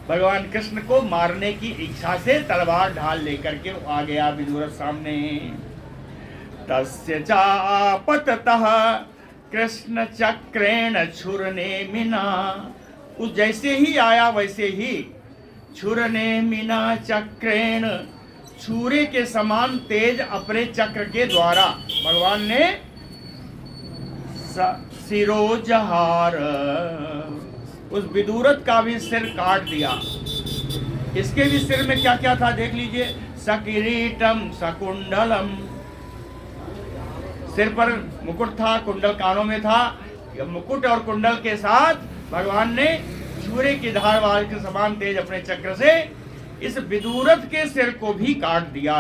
Speaker 1: भगवान कृष्ण को मारने की इच्छा से तलवार ढाल लेकर के आ गया विदुर सामने। तस्य चापततः कृष्ण चक्रेण छुरने मिना, उस जैसे ही आया वैसे ही छुरने मिना चक्रेण, छुरे के समान तेज अपने चक्र के द्वारा भगवान ने सिरोजहार, उस विदुरथ का भी सिर काट दिया। इसके भी सिर में क्या क्या था देख लीजिए। सकिरीटम सकुंडलम, सिर पर मुकुट था, कुंडल कानों में था। मुकुट और कुंडल के साथ भगवान ने छुरे की धार के समान तेज अपने चक्र से इस विदुरथ के सिर को भी काट दिया।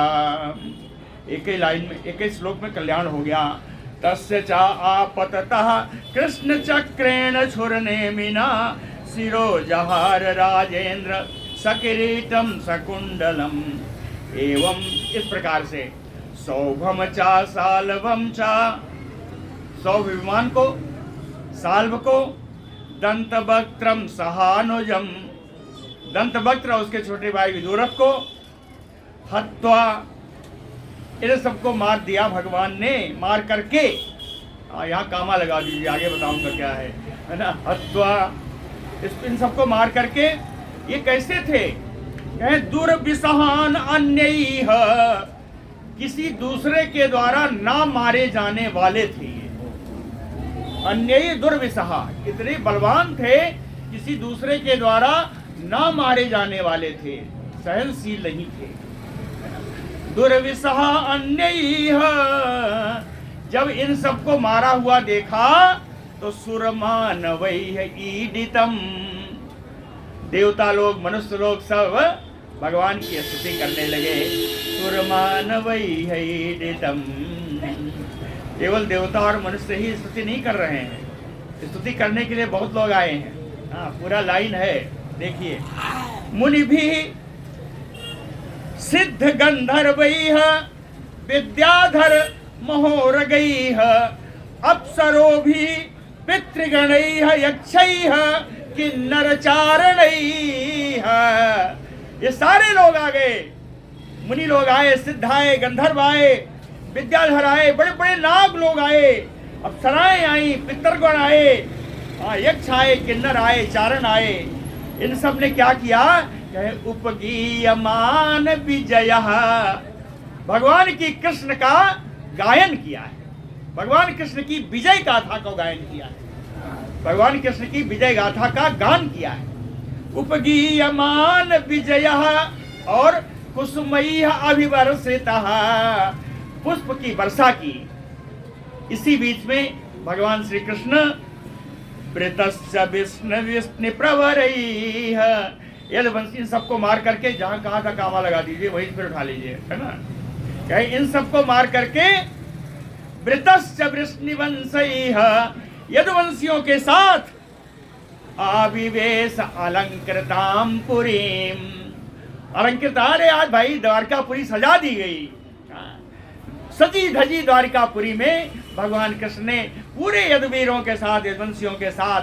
Speaker 1: एक ही लाइन में, एक ही श्लोक में कल्याण हो गया। तस्य चा आपततः कृष्ण चक्रेण छुरने मिना सिरो जहार राजेंद्र सकिरीटम सकुंडलम। एवं इस प्रकार से सौभम चा साल्वम चा, सौभ विमान को, साल्व को, दंतवक्त्रम सहानुजम, दंतवक्त्र उसके छोटे भाई विदुरथ को, हत्वा, इन सबको मार दिया भगवान ने। मार करके यहाँ कामा लगा दीजिए, आगे बताऊंगा क्या है ना। हत्वा, इन सबको मार करके, ये कैसे थे, कहे दुर्विसहान अन्यैः, किसी दूसरे के द्वारा ना मारे जाने वाले थे। अन्य दुर्विसहा, इतने बलवान थे, किसी दूसरे के द्वारा ना मारे जाने वाले थे, सहनशील नहीं थे। दुर्विसहा अन्य, जब इन सबको मारा हुआ देखा तो सुरमानवैः ईडितम, देवता लोग मनुष्य लोग सब भगवान की स्तुति करने लगे। सुरमानवैः ईडितम, केवल देवता और मनुष्य ही स्तुति नहीं कर रहे हैं, स्तुति करने के लिए बहुत लोग आए हैं। हाँ, पूरा लाइन है, देखिए। मुनि भी सिद्ध गंधर्वैः विद्याधर महोरगैः अप्सरो भी पितृगणैः यक्षैः किन्नर चारणैः, ये सारे लोग आ गए। मुनि लोग आए, सिद्ध आए, गंधर्व आए, विद्याधर आए, बड़े बड़े नाग लोग आए, अप्सराएं आई, पितृगण आए, यक्ष आए, किन्नर आए, चारण आए। इन सब ने क्या किया? कहे उपगीयमान विजय, भगवान की कृष्ण का गायन किया है, भगवान कृष्ण की विजय गाथा को गायन किया है, भगवान कृष्ण की विजय गाथा का गान किया है। उपगीयमान विजय और कुसुमयी अभिवर्षितः, पुष्प की वर्षा की। इसी बीच में भगवान श्री कृष्ण वृतश्च विष्णु विष्णु प्रवरैः, यदुवंशी, इन सबको मार करके, जहां कहा था कामा लगा दीजिए, वहीं पर उठा लीजिए, है ना। कहे इन सबको मार करके वृतश्च वृष्णिवंशैः, यदुवंशियों के साथ आविवेश अलंकृताम पुरीम, अलंकृत, अरे आज भाई द्वारकापुरी सजा दी गई, सजी धजी द्वारिकापुरी में भगवान कृष्ण ने पूरे यदुवीरों के साथ, यदुवंशियों के साथ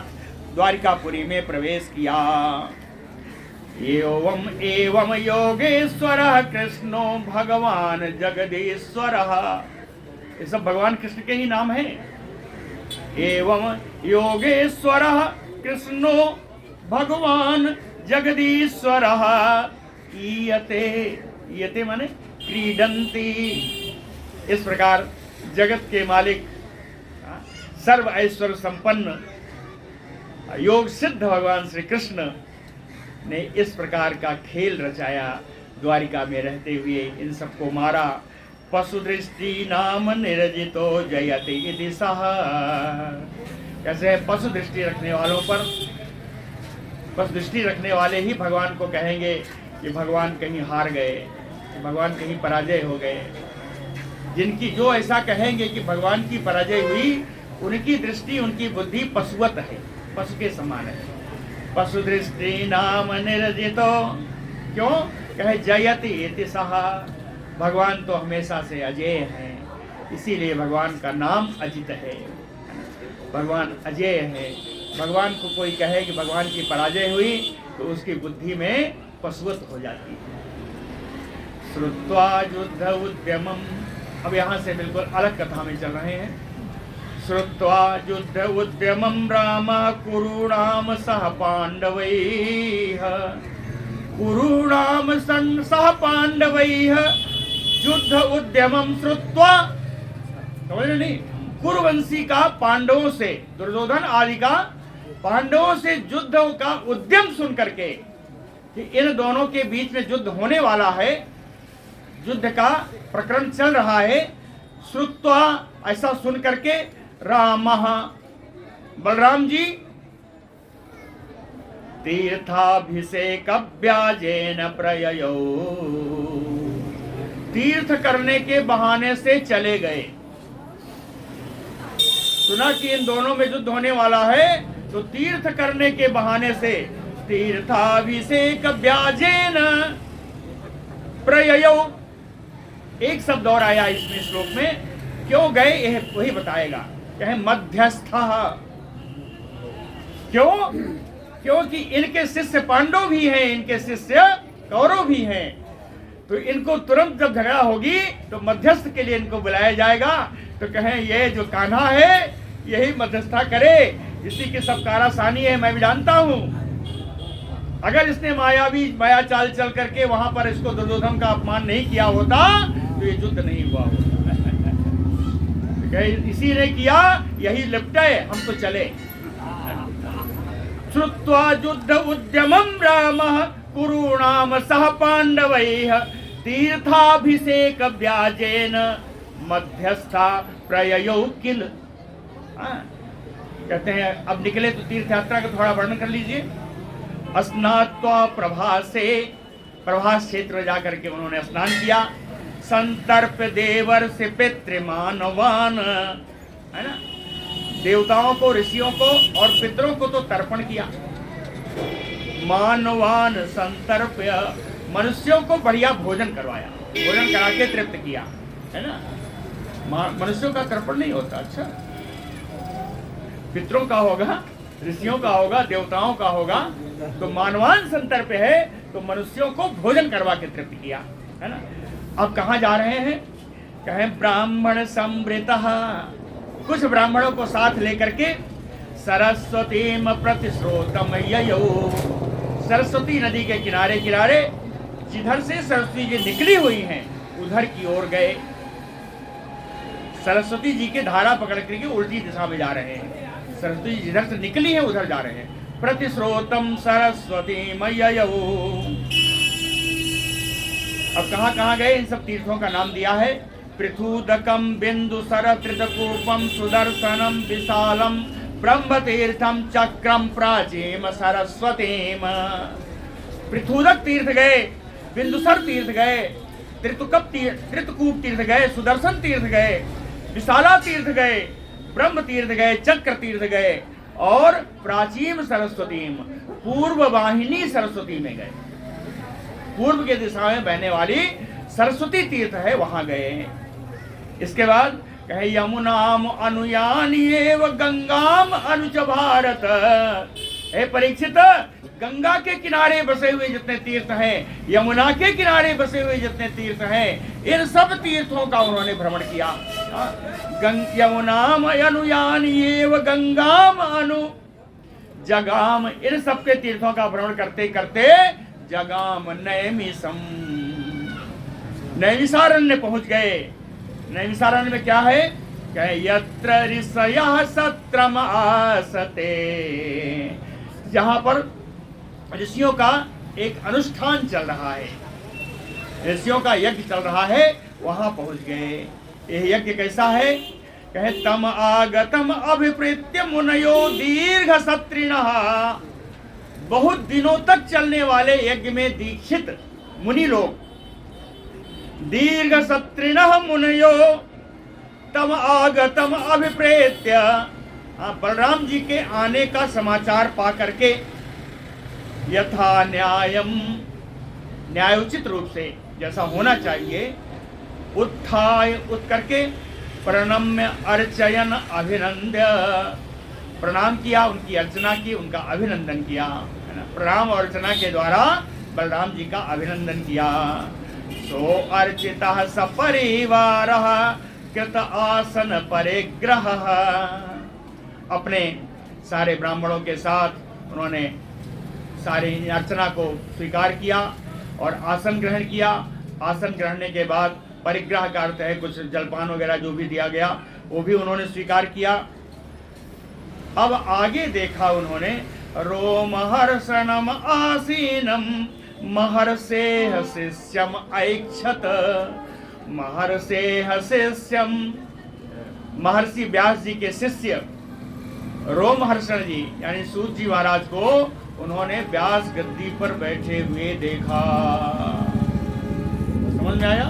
Speaker 1: द्वारिकापुरी में प्रवेश किया। एवं योगेश्वरः कृष्णो भगवान जगदीश्वरः, ये सब भगवान कृष्ण के ही नाम हैं। एवं योगेश्वरः कृष्णो भगवान जगदीश्वरः ईयते, ईयते माने क्रीडन्ति, इस प्रकार जगत के मालिक, सर्व ऐश्वर्य संपन्न, योग सिद्ध भगवान श्री कृष्ण ने इस प्रकार का खेल रचाया, द्वारिका में रहते हुए इन सबको मारा। पशुदृष्टि नाम निर्जितो जयति इति सः, कैसे पशु दृष्टि रखने वालों पर, पशु दृष्टि रखने वाले ही भगवान को कहेंगे कि भगवान कहीं हार गए, भगवान कहीं पराजय हो गए। जिनकी जो ऐसा कहेंगे कि भगवान की पराजय हुई, उनकी दृष्टि, उनकी बुद्धि पशुवत है, पशु के समान है। पशु दृष्टि नाम निर्जितो, क्यों? कहे जयति इति सः, भगवान तो हमेशा से अजय है, इसीलिए भगवान का नाम अजित है, भगवान अजय है। भगवान को कोई कहे कि भगवान की पराजय हुई तो उसकी बुद्धि में पशुवत हो जाती है। श्रुत्वा युद्ध उद्यमम, अब यहाँ से बिल्कुल अलग कथा में चल रहे हैं। श्रुत्वा युद्ध उद्यमम राम कुरूणाम सह पांडवैः, कुरूणाम सह पांडवैः युद्ध उद्यमम श्रुत्वा, समझ रहे नहीं? कुरुवंशी का पांडवों से, दुर्योधन आदि का पांडवों से युद्ध का उद्यम सुन करके कि इन दोनों के बीच में युद्ध होने वाला है, युद्ध का प्रकरण चल रहा है। श्रुत्वा, ऐसा सुन करके, रामः, बलराम जी, तीर्थाभिषेक व्याजेन प्रययौ, तीर्थ करने के बहाने से चले गए। सुना कि इन दोनों में युद्ध होने वाला है, तो तीर्थ करने के बहाने से, तीर्थाभिषेक व्याजेन प्रययौ, एक शब्द और आया इसमें श्लोक में, क्यों गए यह वही बताएगा। कहे मध्यस्थः, क्यों? क्योंकि इनके शिष्य पांडव भी हैं, इनके शिष्य कौरव भी हैं, तो इनको तुरंत जब झगड़ा होगी तो मध्यस्थ के लिए इनको बुलाया जाएगा। तो कहें ये जो कान्हा है यही मध्यस्थता करे, इसी की सब कारासानी है, मैं भी जानता हूं। अगर इसने माया चाल चल करके वहां पर इसको दुर्योधन का अपमान नहीं किया होता तो ये युद्ध नहीं हुआ होता। इसी ने किया, यही लिपटे, हम तो चले। श्रुत्वा युद्ध उद्यमं रामः कुरूणाम सह पांडवैः तीर्थाभिषेक व्याजेन मध्यस्था प्रययौ किल। कहते हैं अब निकले तो तीर्थ यात्रा का थोड़ा वर्णन कर लीजिए। स्नात्वा प्रभासे, प्रभास क्षेत्र में जाकर के उन्होंने स्नान किया। संतर्प देवर से पितृमानवान, है ना, देवताओं को, ऋषियों को और पितरों को तो तर्पण किया। मानवान संतर्प्य, मनुष्यों को बढ़िया भोजन करवाया, भोजन करा के तृप्त किया, है ना। मनुष्यों का तर्पण नहीं होता, अच्छा पितरों का होगा, ऋषियों का होगा, देवताओं का होगा। तो मानवान संतर्प्य है तो मनुष्यों को भोजन करवा के तृप्त किया, है ना। अब कहाँ जा रहे हैं? कहें ब्राह्मण समृतः, कुछ ब्राह्मणों को साथ लेकर के सरस्वतीम प्रतिस्रोतम ययौ, सरस्वती नदी के किनारे किनारे जिधर से सरस्वती जी निकली हुई हैं उधर की ओर गए। सरस्वती जी के धारा पकड़ करके उल्टी दिशा में जा रहे हैं। सरस्वती जी जिधर से निकली है उधर जा रहे हैं। प्रतिस्रोतम सरस्वतीम ययौ। अब कहाँ कहाँ गए? इन सब तीर्थों का नाम दिया है। पृथुदकम बिंदु सर त्रितकूपम सुदर्शनम विशालम ब्रह्मतीर्थम चक्रम प्राचीम सरस्वतीम। पृथुदक तीर्थ गए, बिंदुसर तीर्थ गए, त्रितकूप तीर्थ गए, सुदर्शन तीर्थ गए, विशाला तीर्थ गए, ब्रह्म तीर्थ गए, चक्र तीर्थ गए और प्राचीन सरस्वतीम, पूर्व वाहिनी सरस्वती में गए। पूर्व के दिशा में बहने वाली सरस्वती तीर्थ है, वहां गए हैं। इसके बाद कहे यमुनाम अनुयानी एव गंगाम अनुच भारत। हे परीक्षित, गंगा के किनारे बसे हुए जितने तीर्थ हैं, यमुना के किनारे बसे हुए जितने तीर्थ हैं, इन सब तीर्थों का उन्होंने भ्रमण किया। यमुनाम अनुयानी एव गंगाम अनु जगाम, इन सब के तीर्थों का भ्रमण करते करते जगाम नैमिषम, नैमिषारण्य पहुंच गए। नैमिषारण्य में क्या है? कहे यत्र ऋषयः सत्रम आसते, जहां पर ऋषियों का एक अनुष्ठान चल रहा है, ऋषियों का यज्ञ चल रहा है, वहां पहुंच गए। यह यज्ञ कैसा है? कहे तम आगतम अभिप्रेत्य मुनयो दीर्घ सत्रिणः, बहुत दिनों तक चलने वाले यज्ञ में दीक्षित मुनि लोग, दीर्घ सत्रिणः मुनयो तम आगतम अभिप्रेत्य, बलराम जी के आने का समाचार पा करके यथा न्यायम, न्यायोचित रूप से जैसा होना चाहिए, उत्थाय उठ करके प्रणम्य अर्चयन अभिनंद्य, प्रणाम किया, उनकी अर्चना की, उनका अभिनंदन किया, है ना। प्रणाम और अर्चना के द्वारा बलराम जी का अभिनंदन किया। सो अर्चितः सपरिवारः कृत आसन परिग्रह, अपने सारे ब्राह्मणों के साथ उन्होंने सारी अर्चना को स्वीकार किया और आसन ग्रहण किया। आसन ग्रहण के बाद परिग्रह का अर्थ है कुछ जलपान वगैरह जो भी दिया गया वो भी उन्होंने स्वीकार किया। अब आगे देखा उन्होंने, रोमहर्षणम आसीनम महर्षेः शिष्यम ऐक्षत, महर्षेः शिष्यम, महर्षि व्यास जी के शिष्य रोमहर्षण जी यानी सूत जी महाराज को उन्होंने व्यास गद्दी पर बैठे हुए देखा। समझ में आया?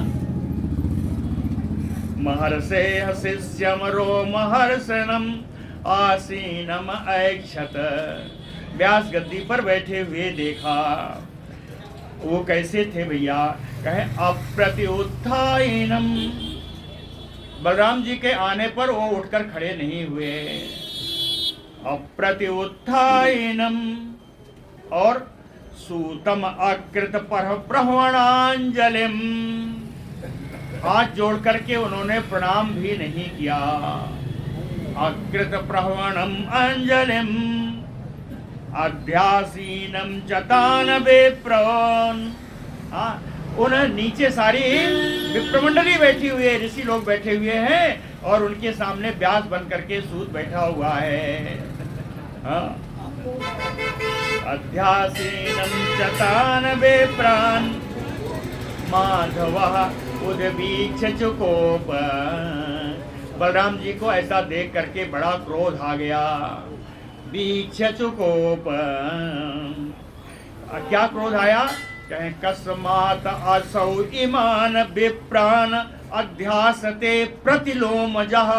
Speaker 1: महर्षेः शिष्यम रोमहर्षणम आसीनम ऐक्षत, व्यास गद्दी पर बैठे हुए देखा। वो कैसे थे भैया? कहे अप्रत्युत्थानम, बलराम जी के आने पर वो उठकर खड़े नहीं हुए। अप्रत्युत्थानम, और सूतम अकृत प्रहवणांजलिम, हाथ जोड़ करके उन्होंने प्रणाम भी नहीं किया। अकृत प्रहवणम अंजलिम अध्यासीनम चतान विप्रन, उन नीचे सारी विप्रमंडली बैठी हुई है, ऋषि लोग बैठे हुए हैं और उनके सामने व्यास बन करके सूत बैठा हुआ है। हाँ। अध्यासीनं चतान विप्रान माधवः उद्वीक्ष्य चुकोप। बलराम जी को ऐसा देख करके बड़ा क्रोध आ गया। वीक्ष्य चुकोप, क्या क्रोध आया? कहें कस्मात असौ इमान विप्रान अध्यासते प्रतिलोमजः।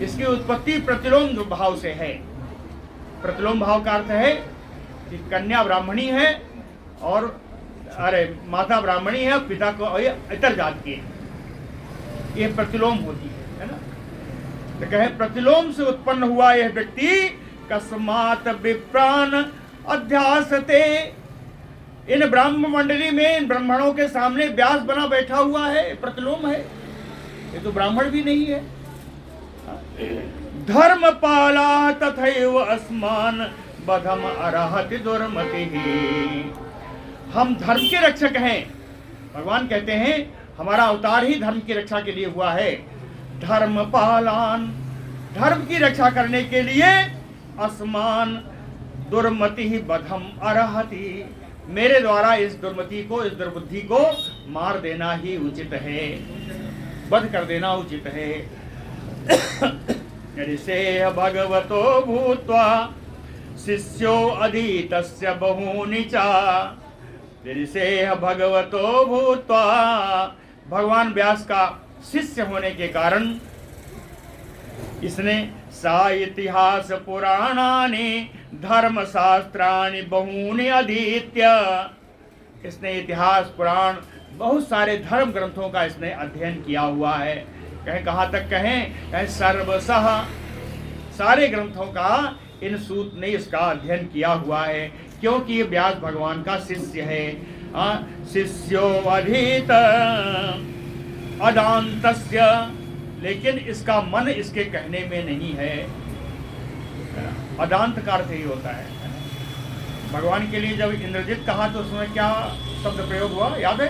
Speaker 1: इसकी उत्पत्ति प्रतिलोम भाव से है। प्रतिलोम भाव का अर्थ है कि कन्या ब्राह्मणी है और माता ब्राह्मणी है, पिता को इतर जात की है। ये प्रतिलोम होती है ना। तो कहे प्रतिलोम से उत्पन्न हुआ यह व्यक्ति कस्मात विप्रान अध्यासते, इन ब्राह्मण मंडली में इन ब्राह्मणों के सामने व्यास बना बैठा हुआ है, प्रतिलोम है, ये तो ब्राह्मण भी नहीं है। धर्मपाला तथैव अस्मान बधम अर्हति दुर्मतिः। हम धर्म के रक्षक हैं। भगवान कहते हैं हमारा अवतार ही धर्म की रक्षा के लिए हुआ है। धर्मपालान, धर्म की रक्षा करने के लिए, अस्मान दुर्मति बधम अर्हति, मेरे द्वारा इस दुर्मति को, इस दुर्बुद्धि को मार देना ही उचित है, वध कर देना उचित है। ऋषेः भगवतो भूत्वा शिष्यो अधीतस्य बहूनि च। ऋषेः भगवतो भूत्वा, भगवान व्यास का शिष्य होने के कारण इसने सा इतिहास पुराणानि धर्मशास्त्राणि बहूनि अधीत्य, इसने इतिहास पुराण बहुत सारे धर्म ग्रंथों का इसने अध्ययन किया हुआ है। कहें कहाँ तक कहें सर्वसह, सारे ग्रंथों का इन सूत ने इसका अध्ययन किया हुआ है, क्योंकि ये व्यास भगवान का शिष्य है। शिष्यो अधीत अदांतस्य, लेकिन इसका मन इसके कहने में नहीं है। अदांत का अर्थ ही होता है। भगवान के लिए जब इंद्रजित कहा तो उसमें क्या शब्द प्रयोग हुआ याद है?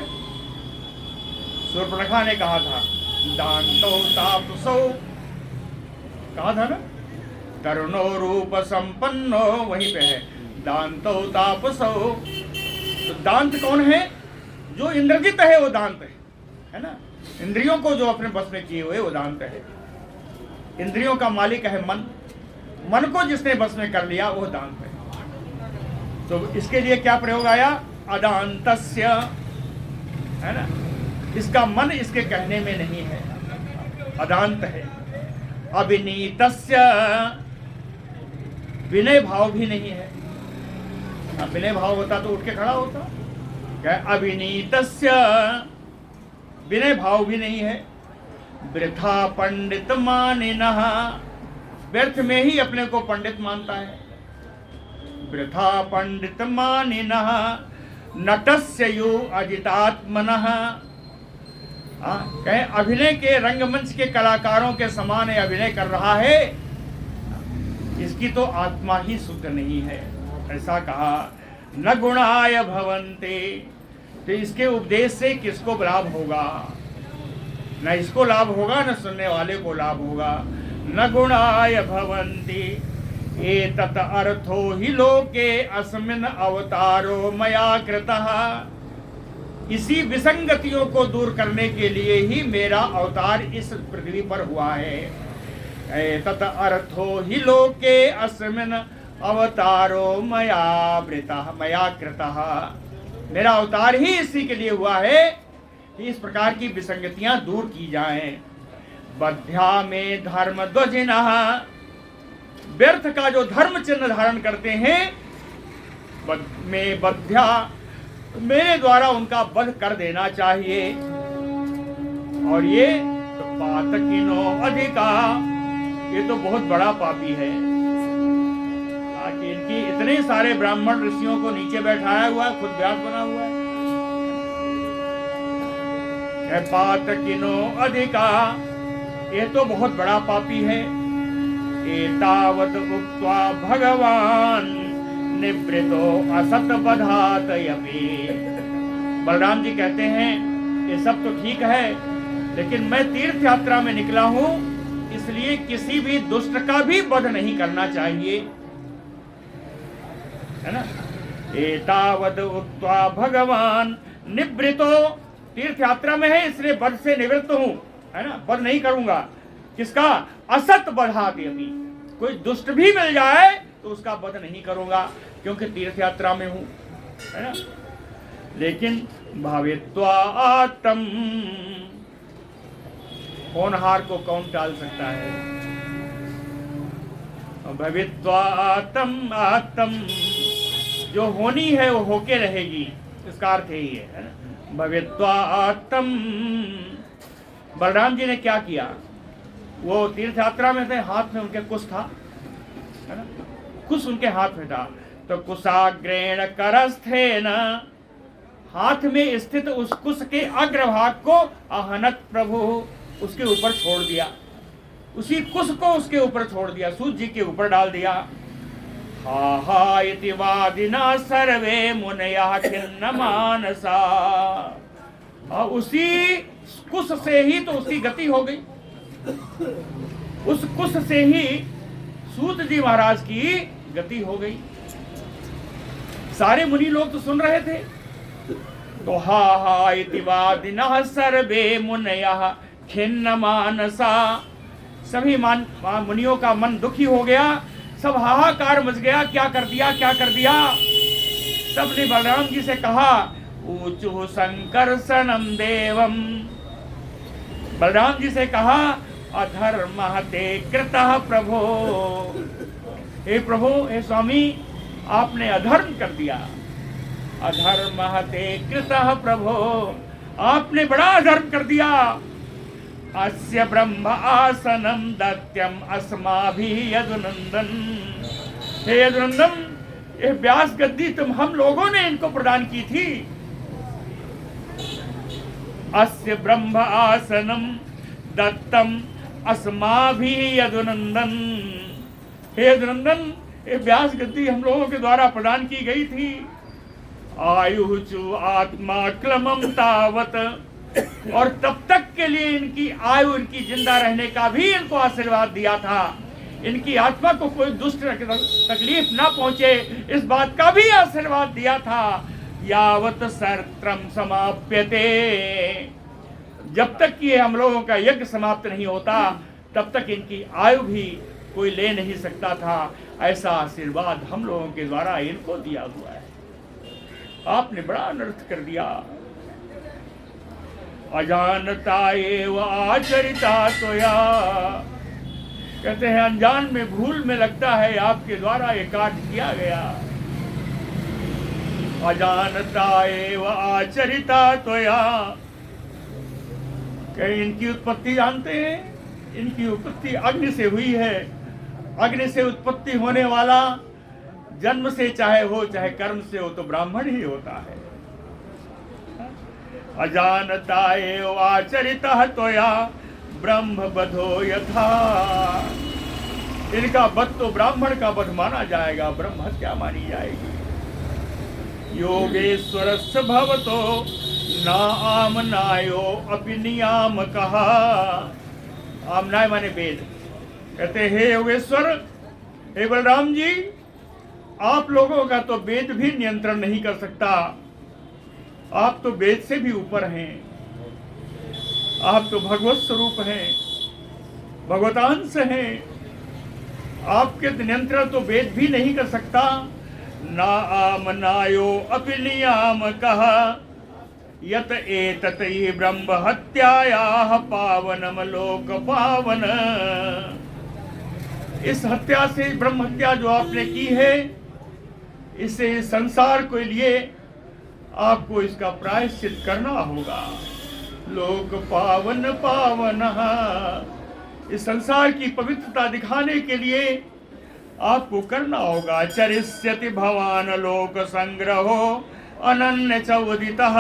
Speaker 1: शूर्पणखा ने कहा था दांतो तापसो, कहा था ना, तरुणो रूप संपन्नो, वहीं पे है दांतो तापसो। तो दांत कौन है? जो इंद्रजित है वो दांत है ना। इंद्रियों को जो अपने बस में किए हुए वो दांत है। इंद्रियों का मालिक है मन, मन को जिसने बस में कर लिया वो दांत है। तो इसके लिए क्या प्रयोग आया? अदांतस्य, है ना। इसका मन इसके कहने में नहीं है, अदांत है। अविनीतस्य, विनय भाव भी नहीं है। अब विनय भाव होता तो उठ के खड़ा होता। क्या? अविनीतस्य, विनय भाव भी नहीं है। वृथा पंडित मानिनः, व्यर्थ में ही अपने को पंडित मानता है। वृथा पंडित मानिनः नटस्य यु अजितात्मनः। कहें अभिनय के रंगमंच के कलाकारों के समान अभिनय कर रहा है, इसकी तो आत्मा ही शुद्ध नहीं है, ऐसा कहा। न गुणाय भवन्ते, तो इसके उपदेश से किसको लाभ होगा? न इसको लाभ होगा, न सुनने वाले को लाभ होगा। न गुणाय भवन्ति एतत् अर्थो हि लोके अस्मिन् अवतारो मया कृतः। इसी विसंगतियों को दूर करने के लिए ही मेरा अवतार इस पृथ्वी पर हुआ है। एतत् अर्थो हि लोके अस्मिन् अवतारो मया वृतः, मया कृतः। मेरा अवतार ही इसी के लिए हुआ है कि इस प्रकार की विसंगतियां दूर की जाएं। बद्ध्या में धर्म ध्वजिनः, व्यर्थ का जो धर्म चिन्ह धारण करते हैं, में बद्ध्या, मेरे द्वारा उनका वध कर देना चाहिए। और ये तो पातकिनो अधिका, ये तो बहुत बड़ा पापी है। इनकी इतने सारे ब्राह्मण ऋषियों को नीचे बैठाया हुआ है, खुद व्यास बना हुआ है। पातकिनो अधिका, ये तो बहुत बड़ा पापी है। एतावत् उक्त्वा भगवान निवृतो असत बधातयपि। बलराम जी कहते हैं ये सब तो ठीक है, लेकिन मैं तीर्थ यात्रा में निकला हूं, इसलिए किसी भी दुष्ट का भी वध नहीं करना चाहिए, है ना। एतावद उक्त्वा भगवान निवृतो, तीर्थ यात्रा में है इसलिए वध से निवृत्त हूं, है ना, वध नहीं करूंगा। किसका? असत बधाद्यपि, कोई दुष्ट भी मिल जाए तो उसका वध नहीं करूंगा, क्योंकि तीर्थ यात्रा में हूं, है ना। लेकिन भावित्वा आत्म, होनहार को कौन टाल सकता है? भवित्वा आत्म, आत्म जो होनी है वो होके रहेगी, इसका अर्थ यही है ना। भवित्वा आत्म, बलराम जी ने क्या किया? वो तीर्थ यात्रा में थे, हाथ में उनके कुश था, है ना, कुश उनके हाथ में था, तो कुशाग्रेण करस्थेन, हाथ में स्थित उस कुश के अग्रभाग को आहनत प्रभु, उसके ऊपर छोड़ दिया, उसी कुश को उसके ऊपर छोड़ दिया, सूत जी के ऊपर डाल दिया। हा हा इति वादिना सर्वे मुनयः खिन्न मानसा, और उसी कुश से ही तो उसकी गति हो गई, उस कुश से ही सूत जी महाराज की गति हो गई। सारे मुनि लोग तो सुन रहे थे, तो हा हा इति वादिनः सर्वे मुनयः खिन्न मानसा, सभी मुनियों का मन दुखी हो गया, सब हाहाकार मच गया, क्या कर दिया, क्या कर दिया। सबने बलराम जी से कहा ऊचु संकर्षणम देवम, बलराम जी से कहा अधर्म ते कृतः प्रभो, हे प्रभु, हे स्वामी, आपने अधर्म कर दिया, अधर्म ते कृतः प्रभो, आपने बड़ा अधर्म कर दिया। अस्य ब्रह्म आसनम दत्यम अस्माभिः यदुनंदन, हे यदुनंदन, ये व्यास गद्दी तुम हम लोगों ने इनको प्रदान की थी। अस्य ब्रह्म आसनम दत्तम अस्माभिः यदुनंदन, हे यदुनंदन, ये व्यास गद्दी हम लोगों के द्वारा प्रदान की गई थी। आयुचु आत्मा क्लमम तावत, और तब तक के लिए इनकी आयु, इनकी जिंदा रहने का भी इनको आशीर्वाद दिया था, इनकी आत्मा को कोई दुष्ट तकलीफ ना पहुंचे, इस बात का भी आशीर्वाद दिया था। यावत सर्त्रम समाप्यते, जब तक कि हम लोगों का यज्ञ समाप्त नहीं होता तब तक इनकी आयु भी कोई ले नहीं सकता था, ऐसा आशीर्वाद हम लोगों के द्वारा इनको दिया हुआ है। आपने बड़ा अनर्थ कर दिया। अजानता एव आचरिता त्वया, कहते हैं अनजान में, भूल में लगता है आपके द्वारा ये कार्य किया गया। अजानता एव आचरिता त्वया, कहीं इनकी उत्पत्ति जानते हैं? इनकी उत्पत्ति अग्नि से हुई है, अग्नि से उत्पत्ति होने वाला जन्म से चाहे हो चाहे कर्म से हो तो ब्राह्मण ही होता है। अजानता एव आचरितः त्वया ब्रह्म बधो यथा, इनका वध तो ब्राह्मण का वध माना जाएगा, ब्रह्म हत्या मानी जाएगी। योगेश्वरस्य भवतो न आमनायो अपि नियामकः, आमनाय माने वेद, कहते हे योगेश्वर, हे बलराम जी, आप लोगों का तो वेद भी नियंत्रण नहीं कर सकता, आप तो वेद से भी ऊपर हैं, आप तो भगवत स्वरूप हैं, भगवतांश हैं, आपके नियंत्रण तो वेद भी नहीं कर सकता। ना आमनायो अपि नियामकः यत एतत् हि ब्रह्म हत्यायाः पावनम लोक पावन, इस हत्या से, ब्रह्म हत्या जो आपने की है, इससे संसार के लिए आपको इसका प्रायश्चित करना होगा। लोक पावन पावन, इस संसार की पवित्रता दिखाने के लिए आपको करना होगा। चरिष्यति भवान लोक संग्रहो अनन्य चौदितः,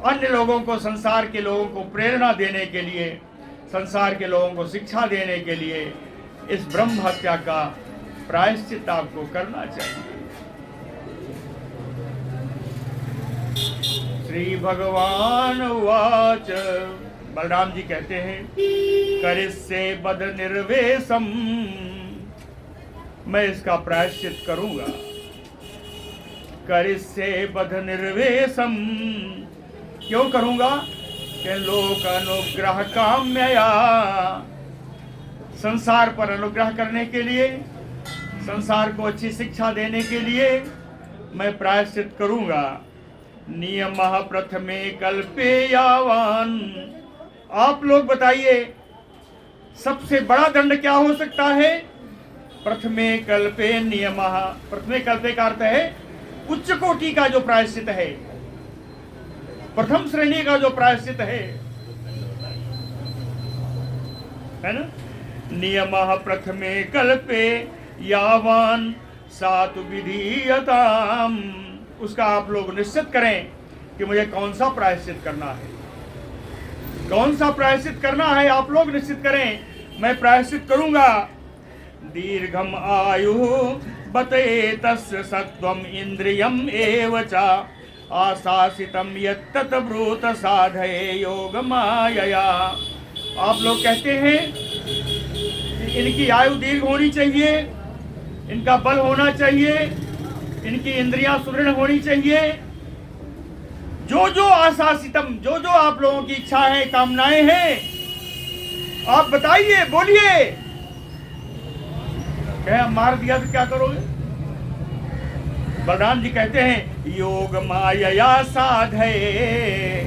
Speaker 1: अन्य लोगों को, संसार के लोगों को प्रेरणा देने के लिए, संसार के लोगों को शिक्षा देने के लिए इस ब्रह्म हत्या का प्रायश्चित आपको करना चाहिए। श्री भगवान वाच, बलराम जी कहते हैं, करिष्ये बद निर्वेशम, मैं इसका प्रायश्चित करूंगा। करिष्ये बद निर्वेशम, क्यों करूंगा? कि लोक अनुग्रह काम्यया, संसार पर अनुग्रह करने के लिए, संसार को अच्छी शिक्षा देने के लिए मैं प्रायश्चित करूंगा। नियमः प्रथमे कल्पे यावान, आप लोग बताइए सबसे बड़ा दंड क्या हो सकता है? प्रथमे कल्पे नियमः, प्रथमे कल्पे का अर्थ है उच्च कोटि का जो प्रायश्चित है, प्रथम श्रेणी का जो प्रायश्चित है ना। नियमः प्रथमे कल्पे यावान सातु विधीयताम, उसका आप लोग निश्चित करें कि मुझे कौन सा प्रायश्चित करना है, कौन सा प्रायश्चित करना है, आप लोग निश्चित करें, मैं प्रायश्चित करूंगा। दीर्घम आयु बतेतस्य सत्वम इंद्रियम एव च आशासितम यत्तत ब्रूत साधये योग मायया। आप लोग कहते हैं कि इनकी आयु दीर्घ होनी चाहिए, इनका बल होना चाहिए, इनकी इंद्रियां सुदृढ़ होनी चाहिए। जो जो आशासितम, जो जो आप लोगों की इच्छा है, कामनाएं हैं, आप बताइए, बोलिए। कहे मार दिया तो क्या करोगे? बलराम जी कहते हैं योग माया साधये,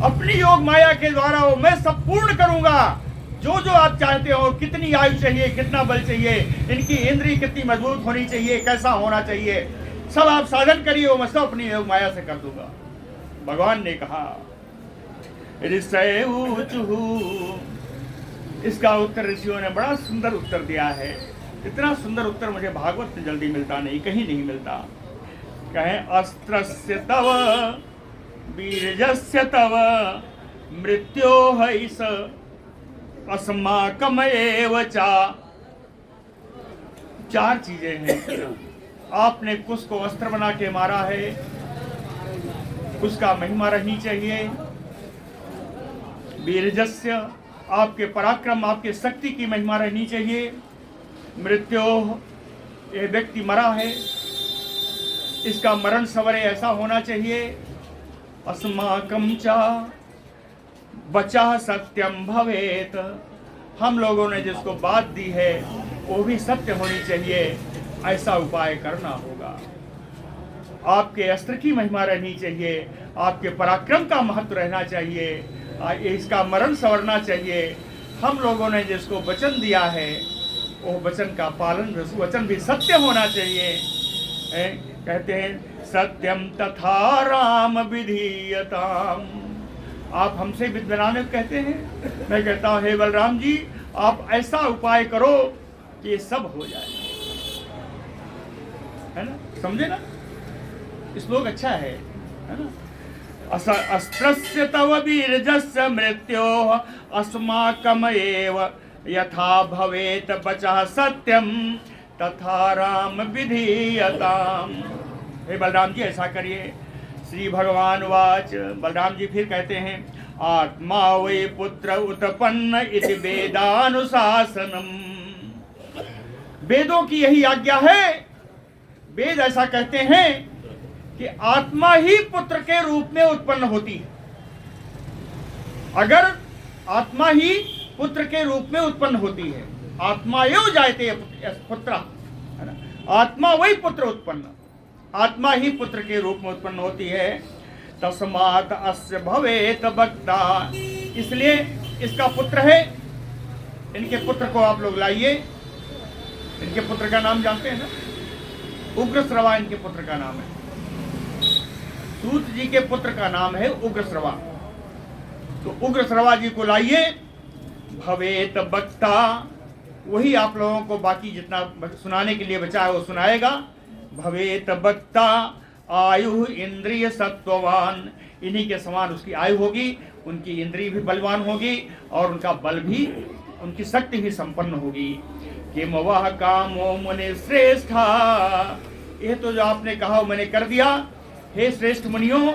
Speaker 1: अपनी योग माया के द्वारा वो मैं सब पूर्ण करूंगा। जो जो आप चाहते हो, कितनी आयु चाहिए, कितना बल चाहिए, इनकी इंद्री कितनी मजबूत होनी चाहिए, कैसा होना चाहिए, सब आप साधन करिए, वो मैं सब अपनी योग माया से कर दूंगा। भगवान ने कहा इसका उत्तर ऋषियों ने बड़ा सुंदर उत्तर दिया है। इतना सुंदर उत्तर मुझे भागवत में जल्दी मिलता नहीं, कहीं नहीं मिलता। कहें अस्त्रस्य तव वीर्यस्य तव मृत्यो हैस अस्माकम एव चा। चार चीजें हैं। आपने कुश को अस्त्र बना के मारा है, उसका महिमा रहनी चाहिए। वीरजस्य, आपके पराक्रम, आपके शक्ति की महिमा रहनी चाहिए। मृत्यो, ये व्यक्ति मरा है, इसका मरण सवरे ऐसा होना चाहिए। अस्माकं च बचा सत्यम भवेत, हम लोगों ने जिसको बात दी है वो भी सत्य होनी चाहिए, ऐसा उपाय करना होगा। आपके अस्त्र की महिमा रहनी चाहिए, आपके पराक्रम का महत्व रहना चाहिए, इसका मरण संवरना चाहिए। हम लोगों ने जिसको वचन दिया है वो वचन का पालन, वचन भी सत्य होना चाहिए। कहते हैं सत्यम तथा राम विधीयताम। आप हमसे विद्वान कहते हैं, मैं कहता हूँ हे बलराम जी, आप ऐसा उपाय करो कि ये सब हो जाए, है ना? समझे ना? श्लोक अच्छा है ना? अस्त्रस्य तव वीर्यस्य मृत्योः अस्माकम एव यथा भवेत बचः सत्यम तथा राम विधीयताम। हे बलराम जी ऐसा करिए। श्री भगवान वाच, बलराम जी फिर कहते हैं आत्मा वै पुत्र उत्पन्न इति वेदानुशासनम। वेदों की यही आज्ञा है। वेद ऐसा कहते हैं कि आत्मा ही पुत्र के रूप में उत्पन्न होती है। अगर आत्मा ही पुत्र के रूप में उत्पन्न होती है, आत्मा एव जायते पुत्र, है ना? आत्मा वही पुत्र उत्पन्न, आत्मा ही पुत्र के रूप में उत्पन्न होती है। तस्मात् अस्य भवेत वक्ता, इसलिए इसका पुत्र है। इनके पुत्र को आप लोग लाइए। इनके पुत्र का नाम जानते हैं ना? उग्रश्रवा इनके पुत्र का नाम है। सूत जी के पुत्र का नाम है उग्रश्रवा। तो उग्रश्रवा जी को लाइए। भवेत वक्ता, वही आप लोगों को बाकी जितना सुनाने के लिए बचा है वो सुनाएगा। भवेत वक्ता आयु इंद्रिय सत्ववान, इन्हीं के समान उसकी आयु होगी, उनकी इंद्रिय भी बलवान होगी और उनका बल भी, उनकी शक्ति भी संपन्न होगी। किम वह कामो मुनि श्रेष्ठा, ये तो जो आपने कहा मैंने कर दिया। हे श्रेष्ठ मुनियों,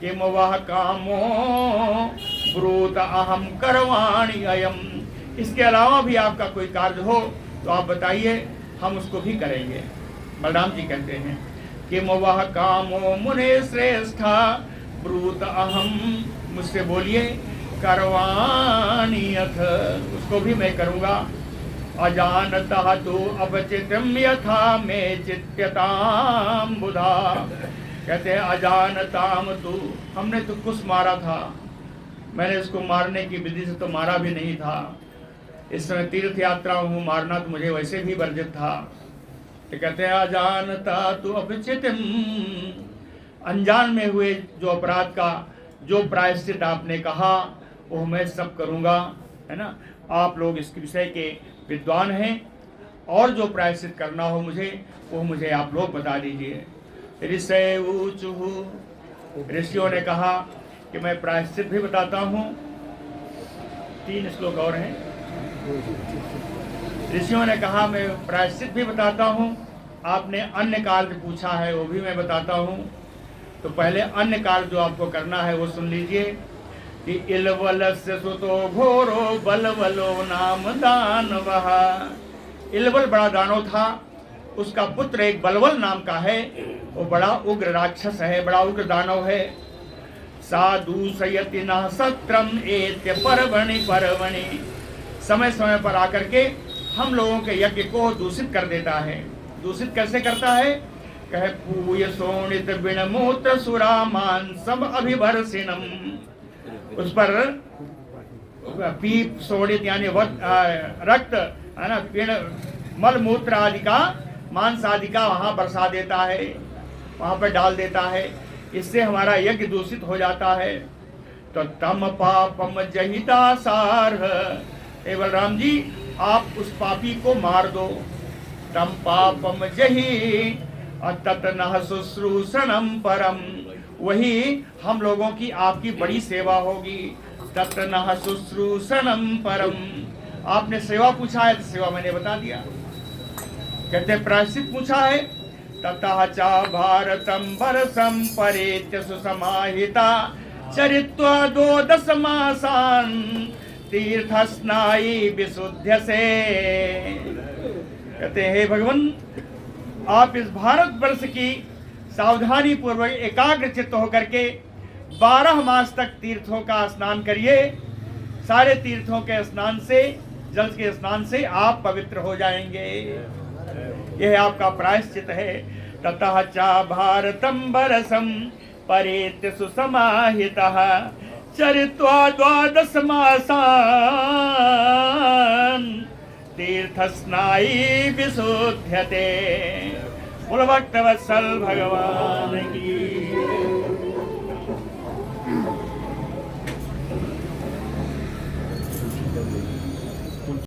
Speaker 1: किम वह कामो ब्रूत अहम करवाणी अयम। इसके अलावा भी आपका कोई कार्य हो तो आप बताइए, हम उसको भी करेंगे। बलराम जी कहते हैं किम वह कामो मुने श्रेष्ठा ब्रूत अहम, मुझसे बोलिए, करवाणी अथ, उसको भी मैं करूँगा। अजानतः तु अपचितम यथा में चित्यताम बुधा। कहते हैं अजानताम तू, हमने तो कुछ मारा था, मैंने इसको मारने की विधि से तो मारा भी नहीं था। इस समय तीर्थ यात्रा हूँ, मारना तो मुझे वैसे भी वर्जित था। तो कहते हैं अजानता तू अपचितम, अनजान में हुए जो अपराध का जो प्रायश्चित आपने कहा वो मैं सब करूँगा, है ना। आप लोग इस विषय के विद्वान हैं, और जो प्रायश्चित करना हो मुझे वो मुझे आप लोग बता दीजिए। ऋषय ऊचुहु, ऋषियों ने कहा कि मैं प्रायश्चित भी बताता हूँ। 3 श्लोक और हैं। ऋषियों ने कहा मैं प्रायश्चित भी बताता हूँ, आपने अन्य कार्य पूछा है वो भी मैं बताता हूँ। तो पहले अन्य कार्य जो आपको करना है वो सुन लीजिए कि इलवलस्य सुतो घोरो बलवलो नाम दानवः। इलवल बड़ा दानव था, उसका पुत्र एक बलवल नाम का है, वो बड़ा उग्र राक्षस है, बड़ा उग्र दानव है। साधु सयति न सत्रम एत्य पर्वणि पर्वणि, समय समय पर आकर के हम लोगों के यज्ञ को दूषित कर देता है। दूषित कैसे करता है? कहे पूय सोणित बिण मूत्र सुरा मांसम अभिवर्षिणम, उस पर पीप सोणित यानी रक्त, है ना, पिण मल मूत्र आदि का, मांस आदि का वहाँ बरसा देता है, वहाँ पर डाल देता है। इससे हमारा यज्ञ दूषित हो जाता है। तो तम पापम जहिता सार, हे बलराम जी आप उस पापी को मार दो। तम पापम जही ततनः शुश्रूषणम परम, वही हम लोगों की आपकी बड़ी सेवा होगी। ततनः शुश्रूषणम परम, आपने सेवा पूछा है तो सेवा मैंने बता दिया। कहते प्रायश्चित पूछा है, ततः चा भारतम वर्षम परेत्य सुसमाहिता चरित्वा 12 मासान तीर्थ स्नायी विशुद्ध से। कहते हैं हे भगवान, आप इस भारत वर्ष की सावधानी पूर्वक एकाग्र चित्त होकर के 12 मास तक तीर्थों का स्नान करिए। सारे तीर्थों के स्नान से, जल के स्नान से आप पवित्र हो जाएंगे। यह आपका प्रायश्चित है। ततः चा भारतम बरसम परेत्य सुसमाहितः चरित्वा 12 मासान तीर्थ स्नायी विशुद्धते। बोलो भक्तवत्सल भगवान की